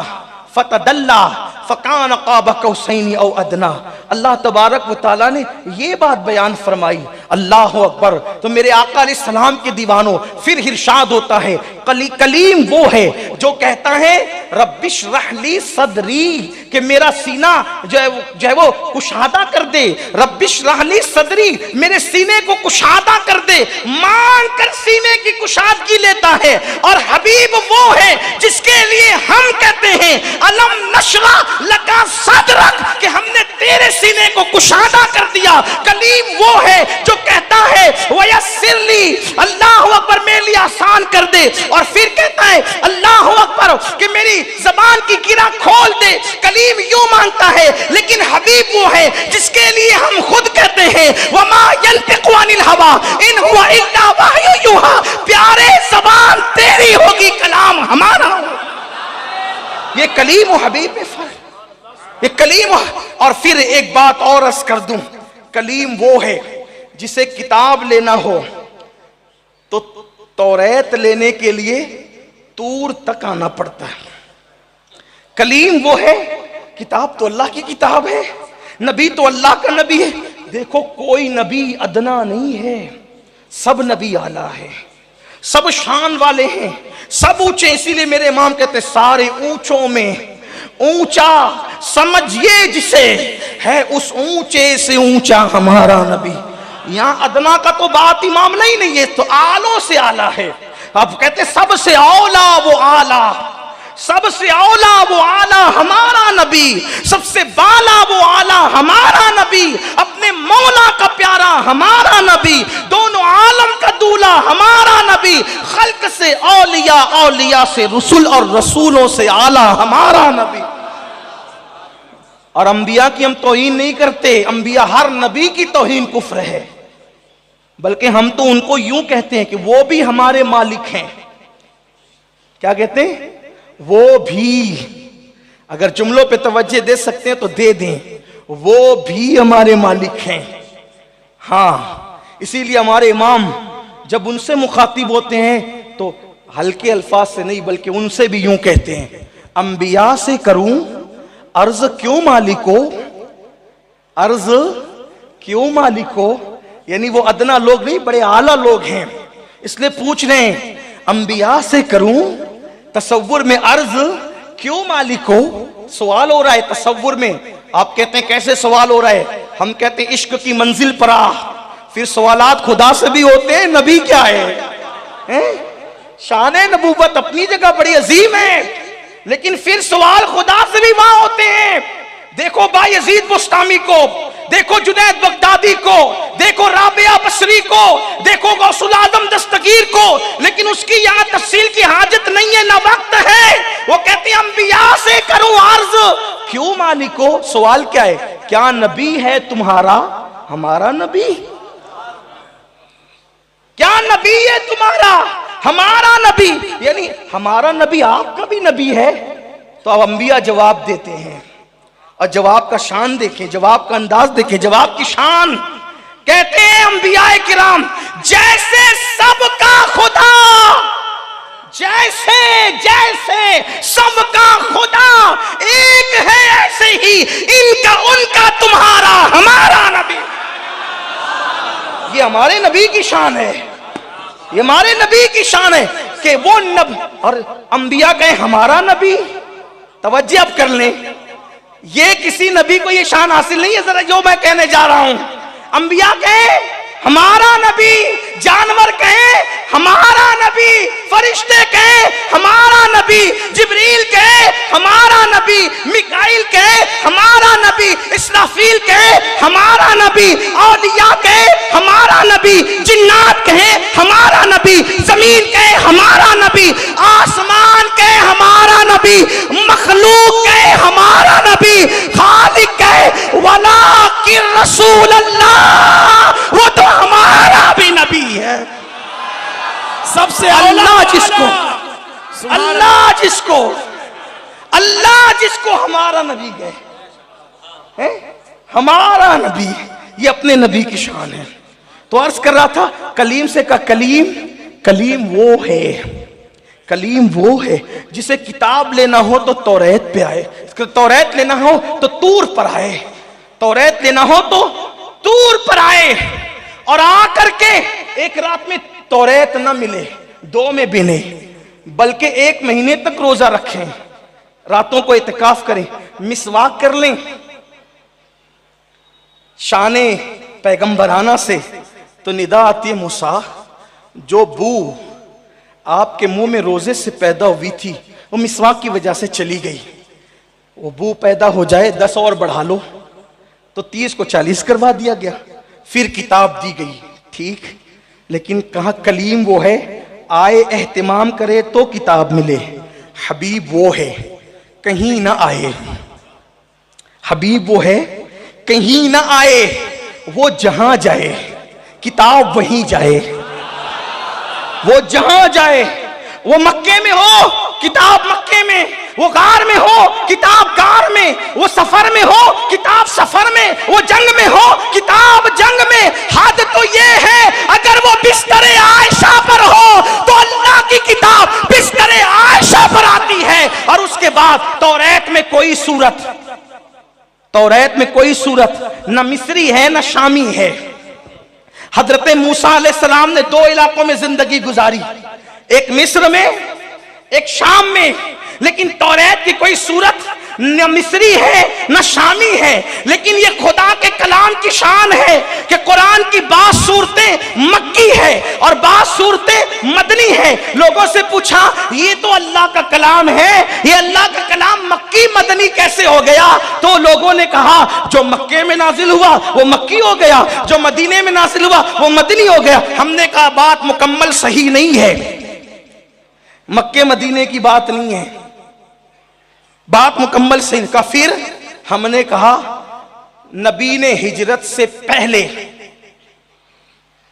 फतदल्ला फकान क़ाब कौसैन औ अदना। अल्लाह तबारक व तआला ने ये बात बयान फरमाई। अल्लाह अकबर। तो मेरे आका अलैहिस्सलाम के दीवानों, फिर इरशाद होता है कलीम वो है जो कहता है रब्बिश रहली सदरी, कि मेरा सीना जो है वो कुशादा कर दे। रब्बिश रहली सदरी, मेरे सीने को कुशादा कर दे। मांग कर सीने की कुशादगी लेता है। और हबीब वो है जिसके लिए हम कहते हैं अलम नशरा लका सदरक, कि हमने तेरे सीने को कुशादा कर दिया। कलीम वो है जो कहता है वयस्सिरली, अल्लाह अकबर मेरे लिए आसान कर दे। और फिर कहता है अल्लाह अकबर कि मेरी जबान की गिरा खोल दे। कलीम यूं मांगता है, लेकिन हबीब वो है जिसके लिए हम खुद कहते हैं वमा यंतिकु अनिल हवा इन हुवा इल्ला वहयु यूहा, प्यारे जबान तेरी होगी, कलाम हमारा हो। ये कलीम और हबीब में फर्क, ये कलीम। और फिर एक बात और अर्ज कर दूं, कलीम वो है जिसे किताब लेना हो तो तौरात लेने के लिए तूर तक आना पड़ता है। कलीम वो है, किताब तो अल्लाह की किताब है, नबी तो अल्लाह का नबी है। देखो कोई नबी अदना नहीं है, सब नबी आला है, सब शान वाले हैं, सब ऊंचे। इसीलिए मेरे इमाम कहते सारे ऊंचों में ऊंचा समझिए जिसे, है उस ऊंचे से ऊंचा हमारा नबी। यहां अदना का तो बात इमाम नहीं है, तो आलों से आला है। अब कहते सबसे औला वो आला, सबसे औला वो आला हमारा नबी, सबसे बाला वो आला हमारा नबी, अपने मौला का प्यारा हमारा नबी, दोनों आलम का दूल्हा हमारा नबी, खल्क से औलिया, औलिया से रसूल और रसूलों से आला हमारा नबी। और अंबिया की हम तौहीन नहीं करते, अंबिया हर नबी की तौहीन कुफ्र है, बल्कि हम तो उनको यूं कहते हैं कि वो भी हमारे मालिक हैं। क्या कहते हैं? वो भी, अगर जुमलों पे तवज्जो दे सकते हैं तो दे दें, वो भी हमारे मालिक हैं। हाँ, इसीलिए हमारे इमाम जब उनसे मुखातिब होते हैं तो हल्के अल्फाज से नहीं बल्कि उनसे भी यूं कहते हैं, अंबिया से करूं अर्ज क्यों मालिको, अर्ज क्यों मालिको। यानी वो अदना लोग नहीं, बड़े आला लोग हैं, इसलिए पूछ रहे हैं अंबिया से करूं तसव्वुर में अर्ज क्यों मालिको। सवाल हो रहा है तसव्वुर में। आप कहते हैं कैसे सवाल हो रहा है? हम कहते हैं इश्क की मंजिल पर आ। फिर सवालात खुदा से भी होते हैं, नबी क्या है? शान नबूवत अपनी जगह बड़ी अजीम है, लेकिन फिर सवाल खुदा से भी वहां होते हैं। देखो बायजीद बुस्तामी को, देखो जुनैद बगदादी को, देखो राबिया बसरी को, देखो गौसुल आजम दस्तगीर को, लेकिन उसकी यहां तफसील की हाजत नहीं है, ना वक्त है। वो कहते हैं अंबिया से करूं अर्ज क्यों मालिको। सवाल क्या है? क्या नबी है तुम्हारा हमारा नबी? क्या नबी है तुम्हारा हमारा नबी? यानी हमारा नबी आपका भी नबी है। तो अब अंबिया जवाब देते हैं, और जवाब का शान देखें, जवाब का अंदाज देखें, जवाब की शान। कहते हैं अंबियाए किराम जैसे सबका खुदा, जैसे जैसे सबका खुदा एक है, ऐसे ही इनका उनका तुम्हारा हमारा नबी। ये हमारे नबी की शान है, ये हमारे नबी की शान है कि वो नबी। और अंबिया कहे हमारा नबी, तवज्जो अब कर लें, ये किसी नबी को ये शान हासिल नहीं है। जरा जो मैं कहने जा रहा हूं, अंबिया कहे हमारा नबी, जानवर कहे हमारा नबी, फरिश्ते कहे हमारा नबी, जिब्रील कहे हमारा नबी, मिकाईल कहे हमारा नबी, इसराफील कहे हमारा नबी, औलिया कहे हमारा नबी, जिन्नात कहे हमारा नबी, जमीन कहे हमारा नबी, आसमान कहे हमारा नबी, मखलूक कहे हमारा नबी, खालिक कहे वलाकिन रसूल अल्लाह, वो तो हमारा भी नबी है। सबसे अल्लाह जिसको हमारा नबी गए, हमारा नबी, ये अपने नबी की शान है। तो अर्ज कर रहा था, कलीम से का कलीम, कलीम वो है जिसे किताब लेना हो तो तौरेत पे आए, तौरेत लेना हो तो तूर पर आए, तौरेत लेना हो तो तूर पर आए, और आकर के एक रात में तौरेत न मिले, 2 में भी नहीं, बल्कि 1 महीने तक रोजा रखें, रातों को इत्तिकाफ करें, मिसवाक कर लें, शाने पैगंबराना से तो निदा आती है, मूसा जो बू आपके मुंह में रोजे से पैदा हुई थी वो मिसवाक की वजह से चली गई, वो बू पैदा हो जाए 10 और बढ़ा लो, तो 30 को 40 करवा दिया गया, फिर किताब दी गई, ठीक, लेकिन कहा कलीम वो है, आए एहतिमाम करे तो किताब मिले, हबीब वो है कहीं ना आए, हबीब वो है कहीं ना आए, वो जहां जाए किताब वहीं जाए, वो जहां जाए, वो मक्के में हो किताब मक्के में, वो गार में हो किताब गार में, वो सफर में हो किताब सफर में, वो जंग में हो किताब जंग में। हद तो ये है अगर वो बिस्तरे आयशा पर हो तो अल्लाह की किताब बिस्तरे आयशा पर आती है, और उसके बाद तौरेत में कोई सूरत न मिस्री है न शामी है। हजरत मूसा अलैहिस्सलाम ने 2 इलाकों में जिंदगी गुजारी, एक मिस्र में एक शाम में, लेकिन तौरेत की कोई सूरत न मिस्री है न शामी है, लेकिन ये खुदा के कलाम की शान है कि कुरान की 22 सूरतें मक्की है और 22 सूरतें मदनी है। लोगों से पूछा ये तो अल्लाह का कलाम है, ये अल्लाह का कलाम मक्की मदनी कैसे हो गया? तो लोगों ने कहा जो मक्के में नाजिल हुआ वो मक्की हो गया, जो मदीने में नाजिल हुआ वो मदनी हो गया। हमने कहा बात मुकम्मल सही नहीं है, मक्के मदीने की बात नहीं है, बात मुकम्मल सही का। फिर हमने कहा नबी ने हिजरत से पहले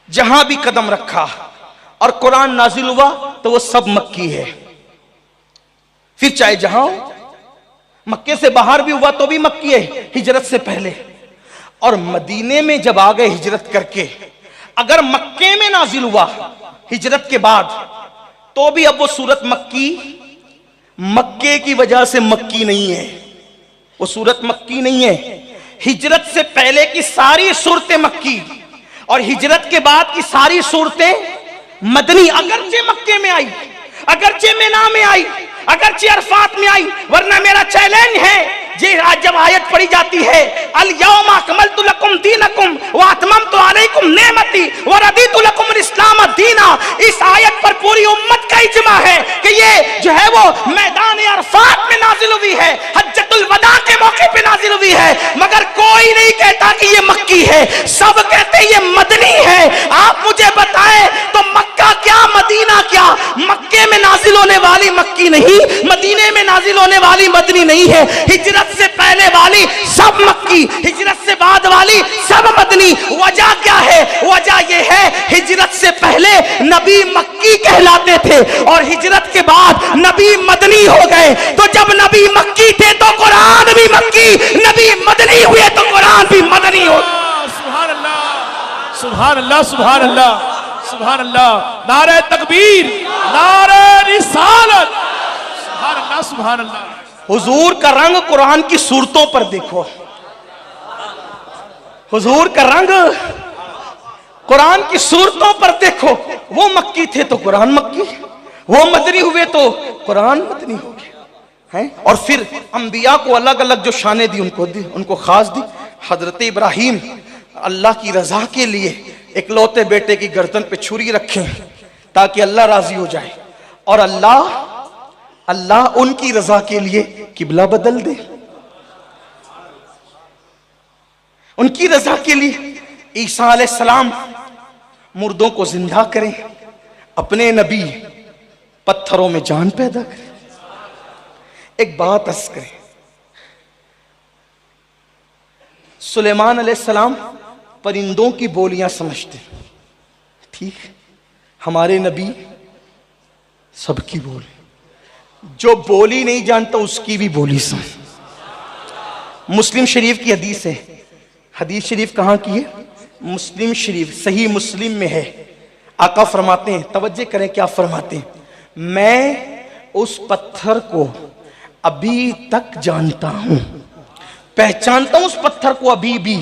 जहां भी कदम रखा और कुरान नाजिल हुआ तो वो सब मक्की है। फिर चाहे जहां मक्के से बाहर भी हुआ तो भी मक्की है हिजरत से पहले, और मदीने में जब आ गए हिजरत करके, अगर मक्के में नाजिल हुआ हिजरत के बाद तो भी अब वो सूरत मक्के की वजह से मक्की नहीं है, वो सूरत मक्की नहीं है। हिजरत से पहले की सारी सूरतें मक्की और हिजरत के बाद की सारी सूरतें मदनी, अगरचे मक्के में आई, अगरचे मिना में आई, अगरचे अरफात में आई। वरना मेरा चैलेंज है जी, आज जब आयत पढ़ी जाती है अल यौमा अकमलतु लकुम दीनकुम व अतममतु अलैकुम नेमती व रदीतु लकुम इस्लाम दीना, इस आयत पर पूरी उम्मत का इज्मा है कि ये जो है वो मैदान अरफात में नाजिल हुई है, हज्जतुल वदा के मौके पे नाजिल हुई है। मगर कोई नहीं कहता कि ये मक्की है, सब कहते ये मदनी है। आप मुझे बताएं तो मक्का क्या मदीना क्या? मक्के में नाजिल होने वाली मक्की नहीं, मदीने में नाजिल होने वाली मदनी नहीं है। हिजरत से पहले वाली सब मक्की, हिजरत से बाद वाली सब मदनी। वजह क्या है? वजह यह है हिजरत से पहले नबी मक्की कहलाते थे और हिजरत के बाद नबी मदनी हो गए। तो जब नबी मक्की थे तो कुरान भी मक्की, नबी मदनी हुए तो कुरान भी मदनी हो। सुभान अल्लाह, सुभान अल्लाह, सुभान अल्लाह, सुभान अल्लाह, नारे तकबीर, नारे रिसालत, सुभान अल्लाह, सुभान अल्लाह। हुजूर का रंग कुरान की सूरतों पर देखो, हुजूर का रंग कुरान की सूरतों पर देखो। वो मक्की थे तो कुरान मक्की, वो मदनी हुए तो कुरान मदनी हो गया। हैं। और फिर अंबिया को अलग अलग जो शानें दी उनको खास दी। हजरत इब्राहीम अल्लाह की रजा के लिए इकलौते बेटे की गर्दन पे छुरी रखें ताकि अल्लाह राजी हो जाए, और अल्लाह उनकी रजा के लिए किबला बदल दे। उनकी रजा के लिए ईसा अलैहिस्सलाम मुर्दों को जिंदा करें, अपने नबी पत्थरों में जान पैदा करें। एक बात अर्ज करें, सुलेमान अलैहिस्सलाम परिंदों की बोलियां समझते, ठीक, हमारे नबी सबकी बोली, जो बोली नहीं जानता उसकी भी बोली समझ। मुस्लिम शरीफ की हदीस है, हदीस शरीफ कहाँ की है? मुस्लिम शरीफ, सही मुस्लिम में है। आका फरमाते हैं, तवज्जो करें क्या फरमाते हैं, मैं उस पत्थर को अभी तक जानता हूं, पहचानता हूं उस पत्थर को अभी भी,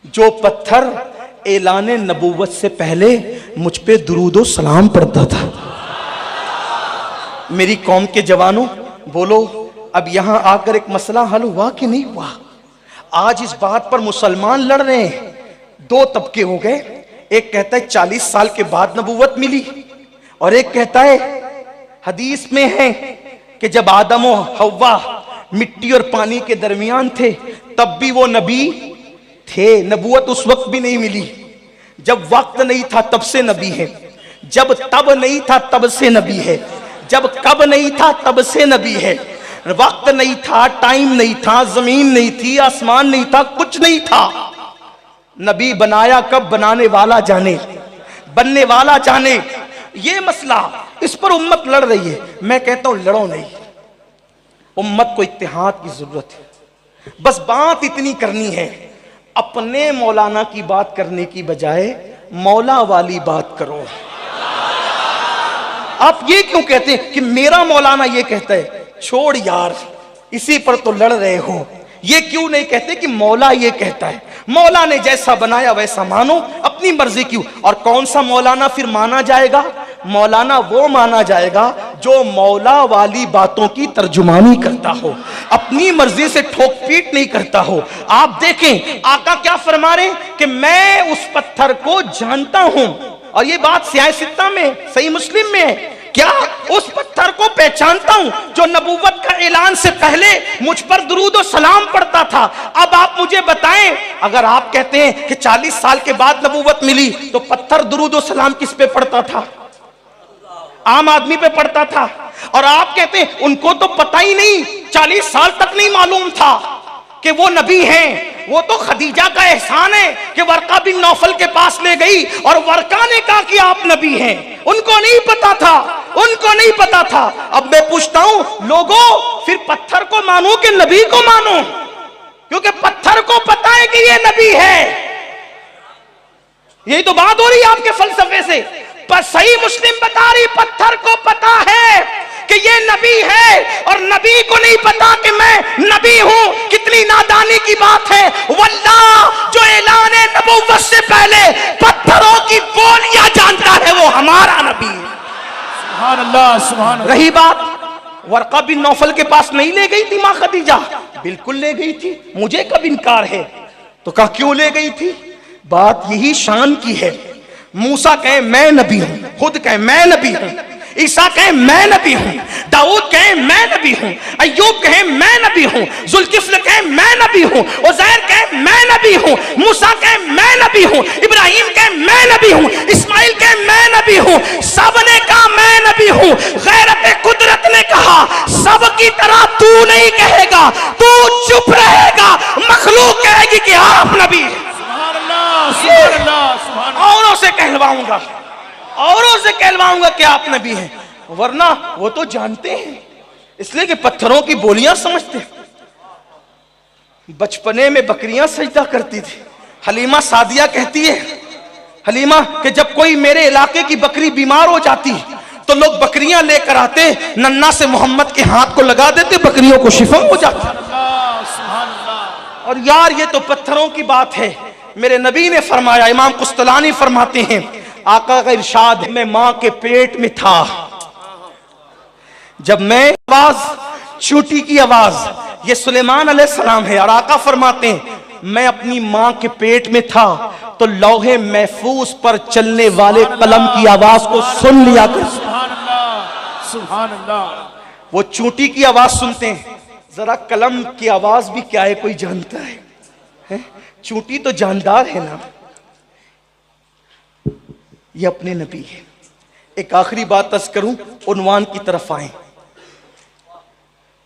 जो पत्थर ऐलान नबूवत से पहले मुझ पे दुरूदो सलाम पढ़ता था। मेरी कौम के जवानों बोलो, अब यहां आकर एक मसला हल हुआ कि नहीं हुआ? आज इस बात पर मुसलमान लड़ रहे हैं। दो तबके हो गए, एक कहता है 40 साल के बाद नबूवत मिली, और एक कहता है हदीस में है कि जब आदम और हव्वा मिट्टी और पानी के दरमियान थे तब भी वो नबी थे, नबूवत उस वक्त भी नहीं मिली। जब वक्त नहीं था तब से नबी है, जब तब नहीं था तब से नबी है, जब कब नहीं था तब से नबी है। वक्त नहीं था, टाइम नहीं था, जमीन नहीं थी, आसमान नहीं था, कुछ नहीं था। नबी बनाया कब, बनाने वाला जाने, बनने वाला जाने। ये मसला, इस पर उम्मत लड़ रही है। मैं कहता हूं लड़ो नहीं, उम्मत को इत्तेहाद की जरूरत है। बस बात इतनी करनी है, अपने मौलाना की बात करने की बजाय मौला वाली बात करो। आप ये क्यों कहते हैं कि मेरा मौलाना ये कहता है? छोड़ यार, इसी पर तो लड़ रहे हो। ये क्यों नहीं कहते कि मौला ये कहता है, मौला ने जैसा बनाया वैसा मानो, अपनी मर्जी क्यों? और कौन सा मौलाना फिर माना जाएगा? मौलाना वो माना जाएगा जो मौला वाली बातों की तर्जुमानी करता हो, अपनी मर्जी से ठोक पीट नहीं करता हो। आप देखें आका क्या फरमा रहे कि मैं उस पत्थर को जानता हूं, और ये बात सियासत्ता में, सही मुस्लिम में है। क्या उस पत्थर को पहचानता हूं जो नबूवत का ऐलान से पहले मुझ पर दुरूद और सलाम पढ़ता था। अब आप मुझे बताएं, अगर आप कहते हैं कि 40 साल के बाद नबूवत मिली तो पत्थर दुरूद और सलाम किस पे पढ़ता था? आम आदमी पे पढ़ता था। और आप कहते हैं उनको तो पता ही नहीं, 40 साल तक नहीं मालूम था कि वो नबी हैं। वो तो खदीजा का एहसान है कि वर्का बिन नौफल के पास ले गई और वर्का ने कहा कि आप नबी हैं। उनको नहीं पता था, उनको नहीं पता था। अब मैं पूछता हूं लोगों, फिर पत्थर को मानो कि नबी को मानो? क्योंकि पत्थर को पता है कि ये नबी है। यही तो बात हो रही है आपके फलसफे से। पर सही मुस्लिम बता रही पत्थर को पता है कि ये नबी है, और नबी को नहीं पता कि मैं नबी हूं। कितनी नादानी की बात है। वल्लाह जो ऐलान नबूवत से पहले पत्थरों की बोलियां जानता है वो हमारा नबी है। सुभान अल्लाह, सुभान अल्लाह। रही बात वर्का बिन नौफल के पास नहीं ले गई थी मां खदीजा? बिल्कुल ले गई थी। मुझे कब इनकार है? तो कहा क्यों ले गई थी? बात यही शान की है। मूसा कहे मैं नबी हूं, खुद कहे मैं नबी हूं, ईसा कहे मैं नबी हूं, दाऊद कहे मैं नबी हूं, अय्यूब कहे मैं नबी हूं, जुल्किफ्ल कहे मैं नबी हूं, उज़ैर कहे मैं नबी हूं, मूसा कहे मैं नबी हूं, इब्राहिम कहे मैं नबी हूं, इस्माइल कहे मैं नबी हूं। सबने कहा मैं नबी हूं। गैरत कुदरत ने कहा सबकी तरह तू नहीं कहेगा, तू चुप रहेगा। मखलूक कहेगी कि आप नबी हैं। औरों से कहलवाऊंगा, औरों से कहलवाऊंगा कि आप नबी हैं, वरना वो तो जानते हैं, इसलिए कि पत्थरों की बोलियां समझते हैं। बचपने में बकरियां सजदा करती थी। हलीमा सादिया कहती है, हलीमा कि जब कोई मेरे इलाके की बकरी बीमार हो जाती तो लोग बकरियां लेकर आते, नन्ना से मोहम्मद के हाथ को लगा देते, बकरियों को शिफा हो जाती। और यार ये तो पत्थरों की बात है। मेरे नबी ने फरमाया, इमाम कुस्तलानी फरमाते हैं, आका का इरशाद, मैं मां के पेट में था, जब मैं आवाज चूंटी की आवाज ये सुलेमान अलैहिस्सलाम है। और आका फरमाते हैं मैं अपनी मां के पेट में था तो लौहे महफूज पर चलने वाले कलम की आवाज को सुन लिया कर। सुभान अल्लाह, सुभान अल्लाह। वो चूंटी की आवाज सुनते हैं, जरा कलम की आवाज भी क्या है कोई जानता है? चूंटी तो जानदार है ना। ये अपने नबी है। एक आखिरी बात अर्ज करूं, उन्वान की तरफ आए,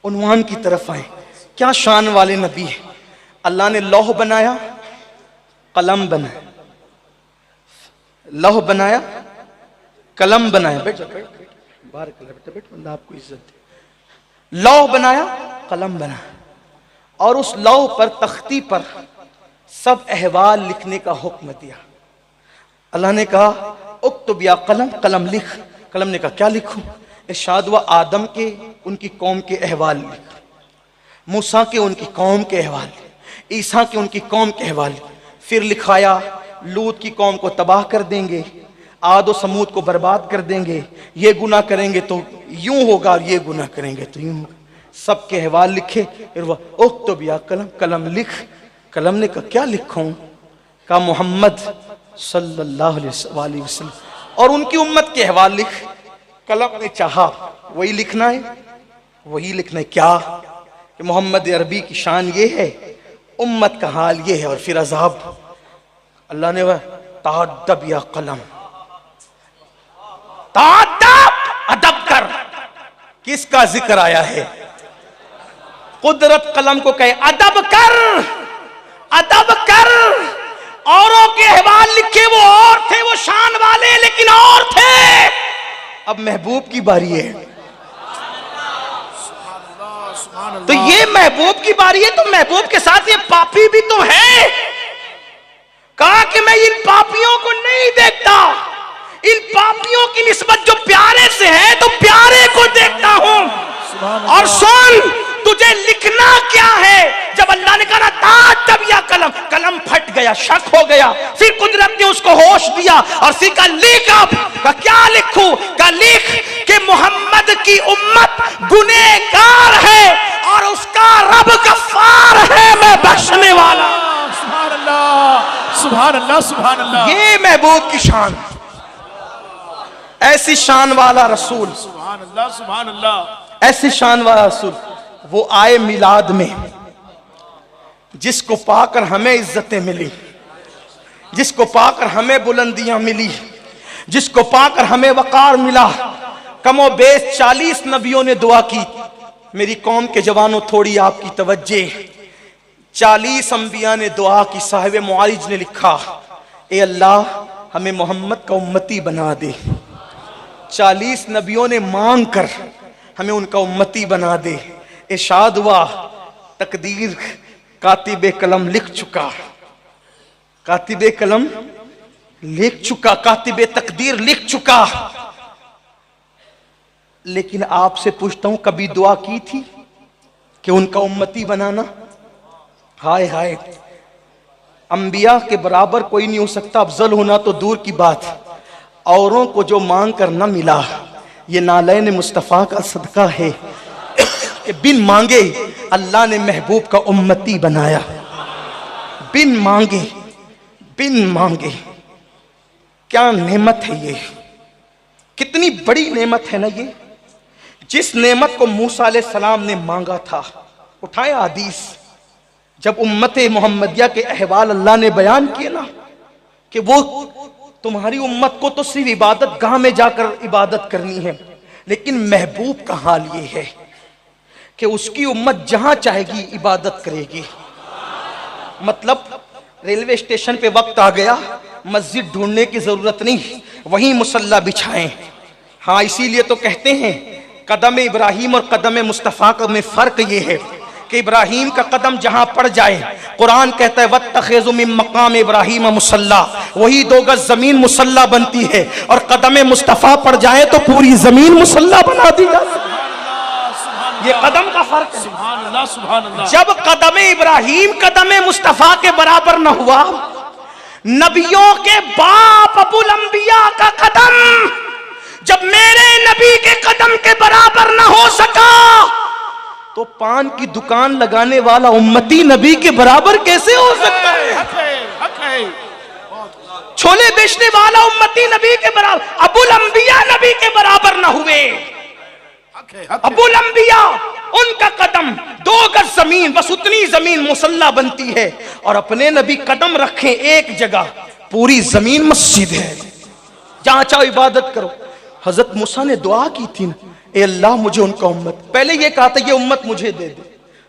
उन्वान की तरफ आए। क्या शान वाले नबी है। अल्लाह ने लौह बनाया, कलम बनाया, लौह बनाया, कलम बनाया। बैठ जा, बाहर बेटा बैठ, बंदा आपको इज्जत दे। लौह बनाया, कलम बनाया और उस लौह पर तख्ती पर सब अहवाल लिखने का हुक्म दिया। अल्लाह ने कहा उक्तुब या कलम, कलम लिख। कलम ने कहा क्या लिखूं? इरशाद हुआ आदम के उनकी कौम के अहवाल लिख, मूसा के उनकी कौम के अहवाल, ईसा के उनकी कौम के अहवाल। फिर लिखाया लूत की कौम को तबाह कर देंगे, आद और समूद को बर्बाद कर देंगे, ये गुनाह करेंगे तो यूं होगा और ये गुनाह करेंगे तो यूं होगा। सबके अहवाल लिखे। फिर वह उक्तुब या कलम, कलम लिख। कलम ने कहा क्या लिखूं? कहा मोहम्मद सल्लल्लाहु अलैहि वसल्लम और उनकी उम्मत के अहवाल लिख। कलम ने चाहा वही लिखना है, वही लिखना है। क्या कि मोहम्मद अरबी की शान ये है, उम्मत का हाल ये है और फिर अजाब। अल्लाह ने वह ताअद्दब या कलम, ताअद्दब, अदब कर। किसका जिक्र आया है? कुदरत कलम को कहे अदब कर, अदब कर। औरों के अहवाल लिखे वो और थे, वो शान वाले, लेकिन और थे। अब महबूब की बारी है। तो ये महबूब की बारी है, तो महबूब के साथ ये पापी भी तो है। कहा कि मैं इन पापियों को नहीं देखता, इन पापियों की निस्बत जो प्यारे से है तो प्यारे को देखता हूं। और सुन, तुझे लिखना क्या है? जब अल्लाह ने कहा ताअद्दब या कलम, कलम फट गया, शक हो गया। फिर कुदरत ने उसको होश दिया और सीखा लिख। अब का क्या लिखूं? का लिख कि मोहम्मद की उम्मत गुनहगार है और उसका रब गफ्फार है, मैं बख्शने वाला। सुभान अल्लाह, सुभान अल्लाह, सुभान अल्लाह। ये महबूब की शान, ऐसी शान वाला रसूल, सुभान अल्लाह, सुभान अल्लाह। ऐसी शान वाला रसूल वो आए मिलाद में, जिसको पाकर हमें इज्जतें मिली, जिसको पाकर हमें बुलंदियां मिली, जिसको पाकर हमें वकार मिला। कमो बेश 40 नबियों ने दुआ की। मेरी कौम के जवानों थोड़ी आपकी तवज्जे, 40 अंबिया ने दुआ की। साहिब मुआरिज ने लिखा ए अल्लाह हमें मोहम्मद का उम्मती बना दे। 40 नबियों ने मांग कर हमें उनका उम्मती बना दे। इरशाद हुआ तकदीर कातिबे कलम लिख चुका, कातिबे कलम लिख चुका, कातिबे तकदीर लिख चुका। लेकिन आपसे पूछता हूं कभी दुआ की थी कि उनका उम्मती बनाना? हाय हाय, अंबिया के बराबर कोई नहीं हो सकता, अफजल होना तो दूर की बात। औरों को जो मांग कर न मिला, ये नालैन मुस्तफ़ा का सदका है कि बिन मांगे अल्लाह ने महबूब का उम्मती बनाया। बिन मांगे, बिन मांगे। क्या नेमत है ये, कितनी बड़ी नेमत है ना ये। जिस नेमत को मूसा अलैहि सलाम ने मांगा था, उठाया हदीस, जब उम्मत मोहम्मदिया के अहवाल अल्लाह ने बयान किए ना कि वो तुम्हारी उम्मत को तो सिर्फ इबादत गाह में जाकर इबादत करनी है, लेकिन महबूब का हाल ये है कि उसकी उम्मत जहां चाहेगी इबादत करेगी। मतलब रेलवे स्टेशन पे वक्त आ गया, मस्जिद ढूंढने की जरूरत नहीं, वहीं मुसल्ला बिछाएं। हाँ, इसीलिए तो कहते हैं कदम इब्राहिम और कदम मुस्तफ़ा का में फर्क ये है कि इब्राहिम का कदम जहां पड़ जाए, कुरान कहता है वत्तखिज़ु मिन मकाम इब्राहिम मुसल्ला, वही 2 गज जमीन मुसल्ला बनती है। और कदम मुस्तफ़ा पड़ जाए तो पूरी जमीन मुसल्ला बना दी जाती है। ये कदम का फर्क है। सुभान अल्लाह, सुभान अल्लाह। जब कदम इब्राहिम कदम मुस्तफ़ा के बराबर न हुआ, नबियों के बाप अबुल अंबिया का कदम जब मेरे नबी के कदम के बराबर न हो सका, तो पान की दुकान लगाने वाला उम्मती नबी के बराबर कैसे हो सकता है? हक है, हक है। छोले बेचने वाला उम्मती नबी के बराबर, अबुल अंबिया नबी के बराबर ना हुए। हक है, हक है। अबुल अंबिया, उनका कदम 2 गज जमीन, बस उतनी जमीन मुसल्ला बनती है, और अपने नबी कदम रखे एक जगह, पूरी जमीन मस्जिद है, जहां चाहो इबादत करो। हजरत मूसा ने दुआ की थी ना, ए अल्लाह मुझे उनका उम्मत, पहले ये कहा था ये उम्मत मुझे दे दे।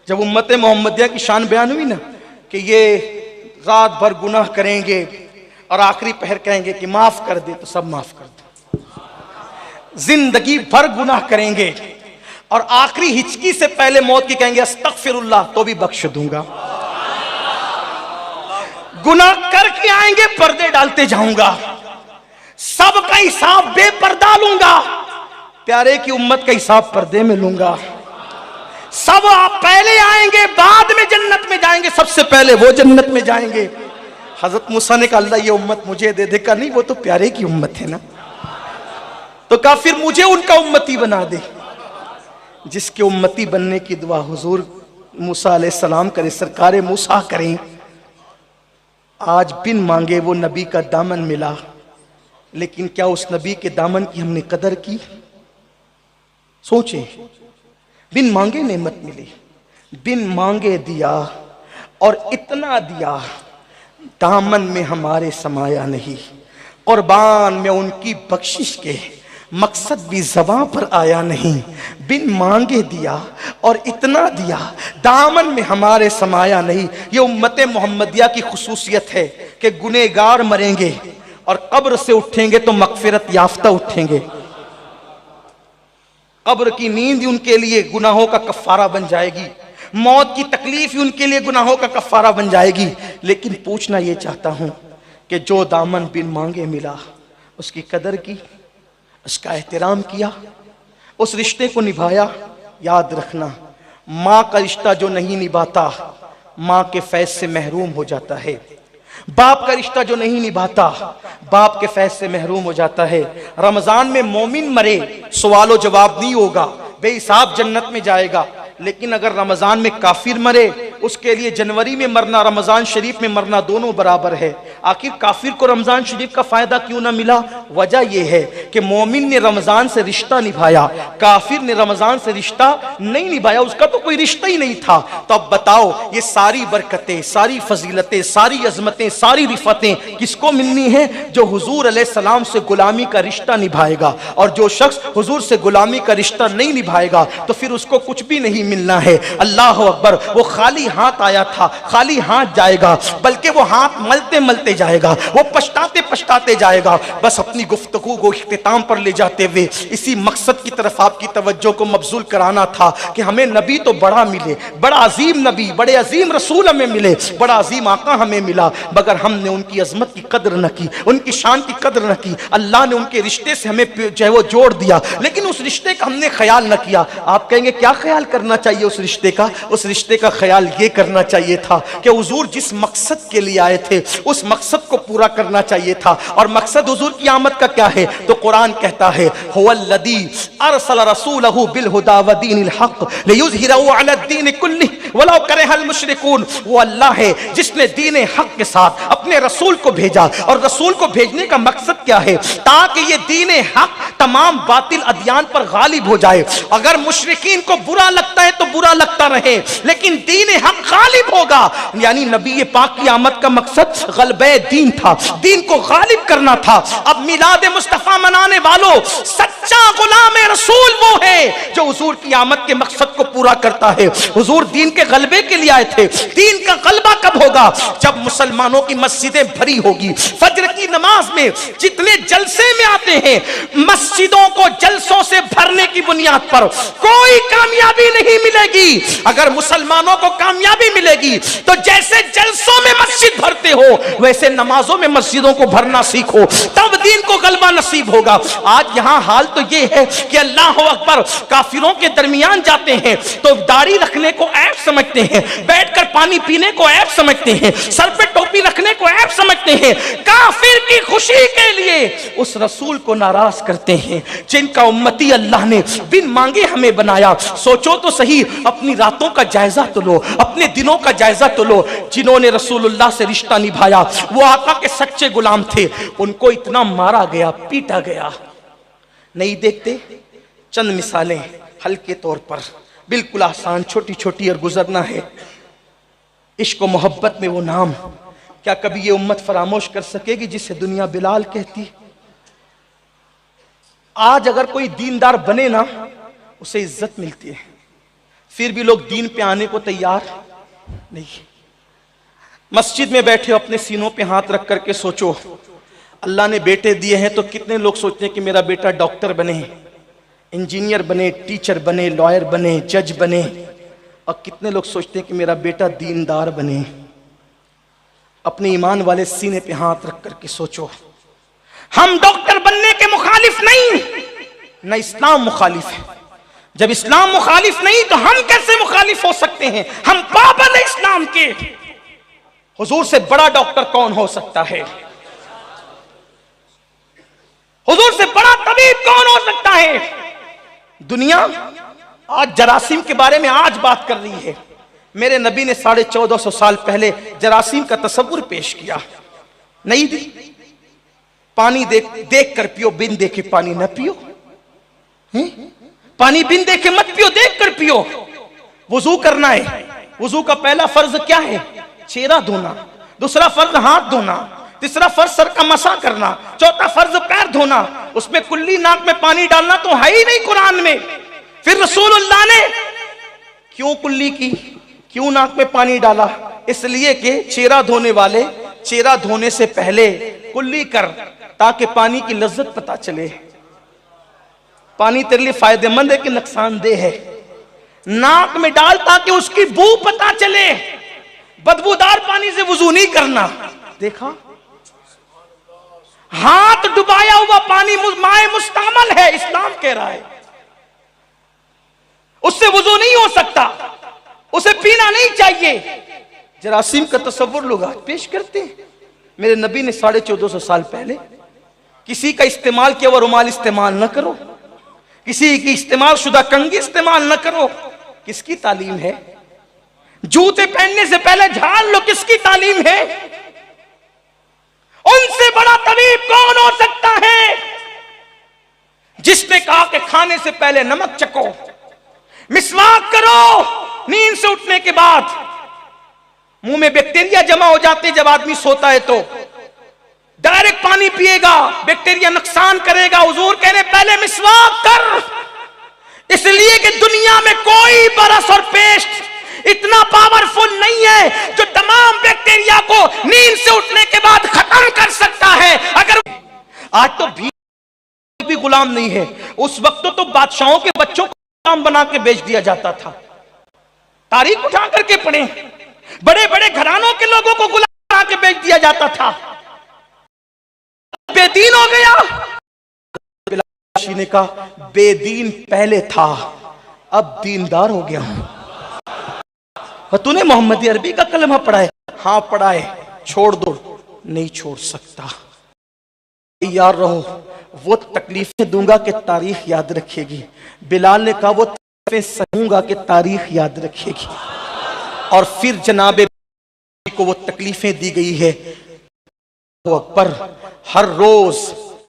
जब उम्मत मोहम्मदिया की शान बयान हुई ना कि ये रात भर गुनाह करेंगे और आखिरी पहर कहेंगे कि माफ कर दे, तो सब माफ कर दे। जिंदगी भर गुनाह करेंगे और आखिरी हिचकी से पहले मौत की कहेंगे अस्तगफिरुल्लाह, तो भी बख्श दूंगा। गुनाह करके आएंगे, पर्दे डालते जाऊंगा, सबका हिसाब बेपर्दा लूंगा, प्यारे की उम्मत का हिसाब पर्दे में लूंगा। सब आप पहले आएंगे, बाद में जन्नत में जाएंगे, सबसे पहले वो जन्नत में जाएंगे। हजरत मूसा ने कहा अल्लाह ये उम्मत मुझे दे दे, का नहीं वो तो प्यारे की उम्मत है ना, तो कहा फिर मुझे उनका उम्मती बना दे। जिसके उम्मती बनने की दुआ हुजूर मूसा अलैहिस्सलाम करे, सरकारे मूसा करें। आज बिन मांगे वो नबी का दामन मिला, लेकिन क्या उस नबी के दामन की हमने कदर की? सोचे, बिन मांगे नेमत मिली, बिन मांगे दिया और इतना दिया, दामन में हमारे समाया नहीं। कुर्बान में उनकी बख्शिश के मकसद भी ज़बां पर आया नहीं। बिन मांगे दिया और इतना दिया, दामन में हमारे समाया नहीं। ये उम्मत मोहम्मदिया की खुसूसियत है कि गुनेगार मरेंगे और कब्र से उठेंगे तो मगफिरत याफ्ता उठेंगे। कब्र की नींद उनके लिए गुनाहों का कफ़ारा बन जाएगी, मौत की तकलीफ ही उनके लिए गुनाहों का कफ़ारा बन जाएगी। लेकिन पूछना ये चाहता हूं कि जो दामन बिन मांगे मिला, उसकी कदर की, उसका एहतराम किया, उस रिश्ते को निभाया। याद रखना, माँ का रिश्ता जो नहीं निभाता माँ के फैज़ से महरूम हो जाता है। बाप का रिश्ता जो नहीं निभाता बाप के फैज़ से महरूम हो जाता है। रमजान में मोमिन मरे, सवालो जवाब नहीं होगा, बेहिसाब जन्नत में जाएगा। लेकिन अगर रमजान में काफिर मरे, उसके लिए जनवरी में मरना, रमजान शरीफ में मरना दोनों बराबर है। आखिर काफिर को रमजान शरीफ का फायदा क्यों ना मिला? वजह यह है कि मोमिन ने रमजान से रिश्ता निभाया, काफिर ने रमजान से रिश्ता नहीं निभाया, उसका तो कोई रिश्ता ही नहीं था। तो अब बताओ, ये सारी बरकतें, सारी फजीलतें, सारी अजमतें, सारी रिफतें किसको मिलनी है? जो हुजूर अलैहिस्सलाम से गुलामी का रिश्ता निभाएगा। और जो शख्स हुजूर से गुलामी का रिश्ता नहीं निभाएगा तो फिर उसको कुछ भी नहीं मिलना है। अल्लाह अकबर। वो खाली हाथ आया था, खाली हाथ जाएगा, बल्कि वो हाथ मलते मलते जाएगा, वो पछताते पछताते जाएगा। बस अपनी गुफ्तगू को इख्तिताम पर ले जाते हुए इसी मकसद की तरफ आपकी तवज्जो को मबजूल कराना था कि हमें नबी तो बड़ा मिले, बड़ा अजीम नबी, बड़े अजीम रसूल हमें मिले, बड़ा अजीम आका हमें मिला, मगर हमने उनकी अजमत की कदर न की, उनकी शान की कदर न की। अल्लाह ने उनके रिश्ते से हमें जो है वो जोड़ दिया, लेकिन उस रिश्ते का हमने ख्याल न किया। आप कहेंगे क्या ख्याल करना चाहिए उस रिश्ते का? उस रिश्ते का ख्याल ये करना चाहिए था कि हुजूर जिस मकसद के लिए आए थे उस मकसद को पूरा करना चाहिए था। और मकसद हुजूर की आमद का क्या है? तो कुरान कहता है, हुवल्लज़ी अरसल रसूलहु बिल हुदा व दीनिल हक़ लियुज़हिरहु अला दीन कुल्लिहि वलौ करहल मुशरिकून। वो अल्लाह है जिसने दीन हक़ के साथ अपने रसूल को भेजा। और रसूल को भेजने का मकसद क्या है? ताकि ये दीन हक़ तमाम बातिल अदियान पर गालिब हो जाए। अगर मुशरिकीन को बुरा लगता है तो बुरा लगता रहे, लेकिन दीन हक़ गालिब होगा। यानी नबी पाक की आमद का मकसद गलबे दीन था, दीन को गालिब करना था। अब मिलाद मुस्तफ़ा मनाने वालों, सच्चा गुलाम रसूल वो है जो हुजूर की आमद के मकसद को पूरा करता है। हुजूर दीन के गलबे के लिए आए थे। दीन का गलबा कब होगा? जब मुसलमानों की मस्जिदें भरी होगी। फजर की नमाज में जितने जलसे में आते हैं, मस्जिदों को जलसों से भरने की बुनियाद पर कोई कामयाबी नहीं मिलेगी। अगर मुसलमानों को कामयाबी मिलेगी तो जैसे जलसों में मस्जिद भरते हो, वैसे नमाजों में मस्जिदों को भरना सीखो, तब दीन को गलबा नसीब होगा। आज यहां हाल तो ये है कि अल्लाह अकबर, काफिरों के दरमियान जाते हैं तो दाढ़ी रखने को ऐब समझते हैं, बैठकर पानी पीने को ऐब समझते हैं, सर पे टोपी रखने को ऐब समझते हैं। काफिर की खुशी के लिए उस रसूल को नाराज करते हैं जिनका उम्मती अल्लाह ने बिन मांगे हमें बनाया। सोचो तो सही, अपनी रातों का जायजा तो लो, अपने दिनों का जायजा तो लो। जिन्होंने रसूलुल्लाह से रिश्ता निभाया वो आका के सच्चे गुलाम थे, उनको इतना मारा गया, पीटा गया। नहीं देखते? चंद मिसालें हल्के तौर पर, बिल्कुल आसान, छोटी छोटी और गुजरना है। इश्क व मोहब्बत में वो नाम क्या कभी ये उम्मत फरामोश कर सकेगी जिसे दुनिया बिलाल कहती? आज अगर कोई दीनदार बने ना, उसे इज्जत मिलती है, फिर भी लोग दीन पे आने को तैयार नहीं। मस्जिद में बैठे हो, अपने सीनों पे हाथ रख करके सोचो, अल्लाह ने बेटे दिए हैं तो कितने लोग सोचते हैं कि मेरा बेटा डॉक्टर बने, इंजीनियर बने, टीचर बने, लॉयर बने, जज बने, और कितने लोग सोचते हैं कि मेरा बेटा दीनदार बने। अपने ईमान वाले सीने पे हाथ रख करके सोचो, हम डॉक्टर बनने के मुखालिफ नहीं, न इस्लाम मुखालिफ है। जब इस्लाम मुखालिफ नहीं तो हम कैसे मुखालिफ हो सकते हैं? हम पाबंद इस्लाम के। हुजूर से बड़ा डॉक्टर कौन हो सकता है? हुजूर से बड़ा तबीब कौन हो सकता है? दुनिया आज जरासीम के बारे में आज बात कर रही है। मेरे नबी ने 1450 साल पहले जरासीम का तस्वुर पेश किया। नहीं दी, पानी देख कर पियो, बिन देखे पानी न पियो। पानी बिन देखे मत पियो, देख कर पियो। वुजू करना है, वुजू का पहला फर्ज क्या है? चेहरा धोना। दूसरा फर्ज हाथ धोना। तीसरा फर्ज सर का मसा करना। चौथा फर्ज पैर धोना। उसमें कुल्ली नाक में पानी डालना तो है ही नहीं कुरान में। फिर रसूलुल्लाह ने क्यों कुल्ली की, क्यों नाक में पानी डाला? इसलिए कि चेहरा धोने वाले चेहरा धोने से पहले कुल्ली कर, ताकि पानी की लज्जत पता चले। पानी तेरे लिए फायदेमंद है कि नुकसानदेह है? नाक में डाल ताकि उसकी बू पता चले। बदबूदार पानी से वुजू नहीं करना। देखा, हाथ डुबाया हुआ पानी माए मुस्तामल है, इस्लाम कह रहा है। उससे वुजू नहीं हो सकता, उसे पीना नहीं चाहिए। जरासीम का तस्वुर लोग आज पेश करते हैं। मेरे नबी ने 1450 साल पहले किसी का इस्तेमाल किया हुआ रुमाल इस्तेमाल न करो, किसी की इस्तेमाल शुदा कंघी इस्तेमाल न करो। किसकी तालीम है? जूते पहनने से पहले झाड़ लो, किसकी तालीम है? उनसे बड़ा तबीब कौन हो सकता है जिसने कहा कि खाने से पहले नमक चखो, मिसवाक करो, नींद से उठने के बाद मुंह में बैक्टीरिया जमा हो जाते जब आदमी सोता है तो डायरेक्ट पानी पिएगा, बैक्टीरिया नुकसान करेगा। हुजूर कह रहे पहले मिसवाक कर। इसलिए कि दुनिया में कोई ब्रश और पेस्ट इतना पावरफुल नहीं है जो तमाम बैक्टीरिया को नींद से उठने के बाद खत्म कर सकता है। अगर आज तो भी गुलाम नहीं है, उस वक्त तो बादशाहों के बच्चों को गुलाम बना के बेच दिया जाता था। तारीख उठा करके पढ़े, बड़े बड़े घरानों के लोगों को गुलाम बना के बेच दिया जाता था। बेदीन हो गया। बिलाल ने कहा बेदीन पहले था, अब दीनदार हो गया हूं। और तूने मोहम्मदी अरबी का कलमा पढ़ा है? हाँ पढ़ा है। छोड़ दो? नहीं छोड़ सकता। तैयार रहो, वो तकलीफें दूंगा कि तारीख याद रखेगी। बिलाल ने कहा वो तकलीफें सहूंगा कि तारीख याद रखेगी। और फिर जनाबे को वो तकलीफें दी गई है। वो अकबर हर रोज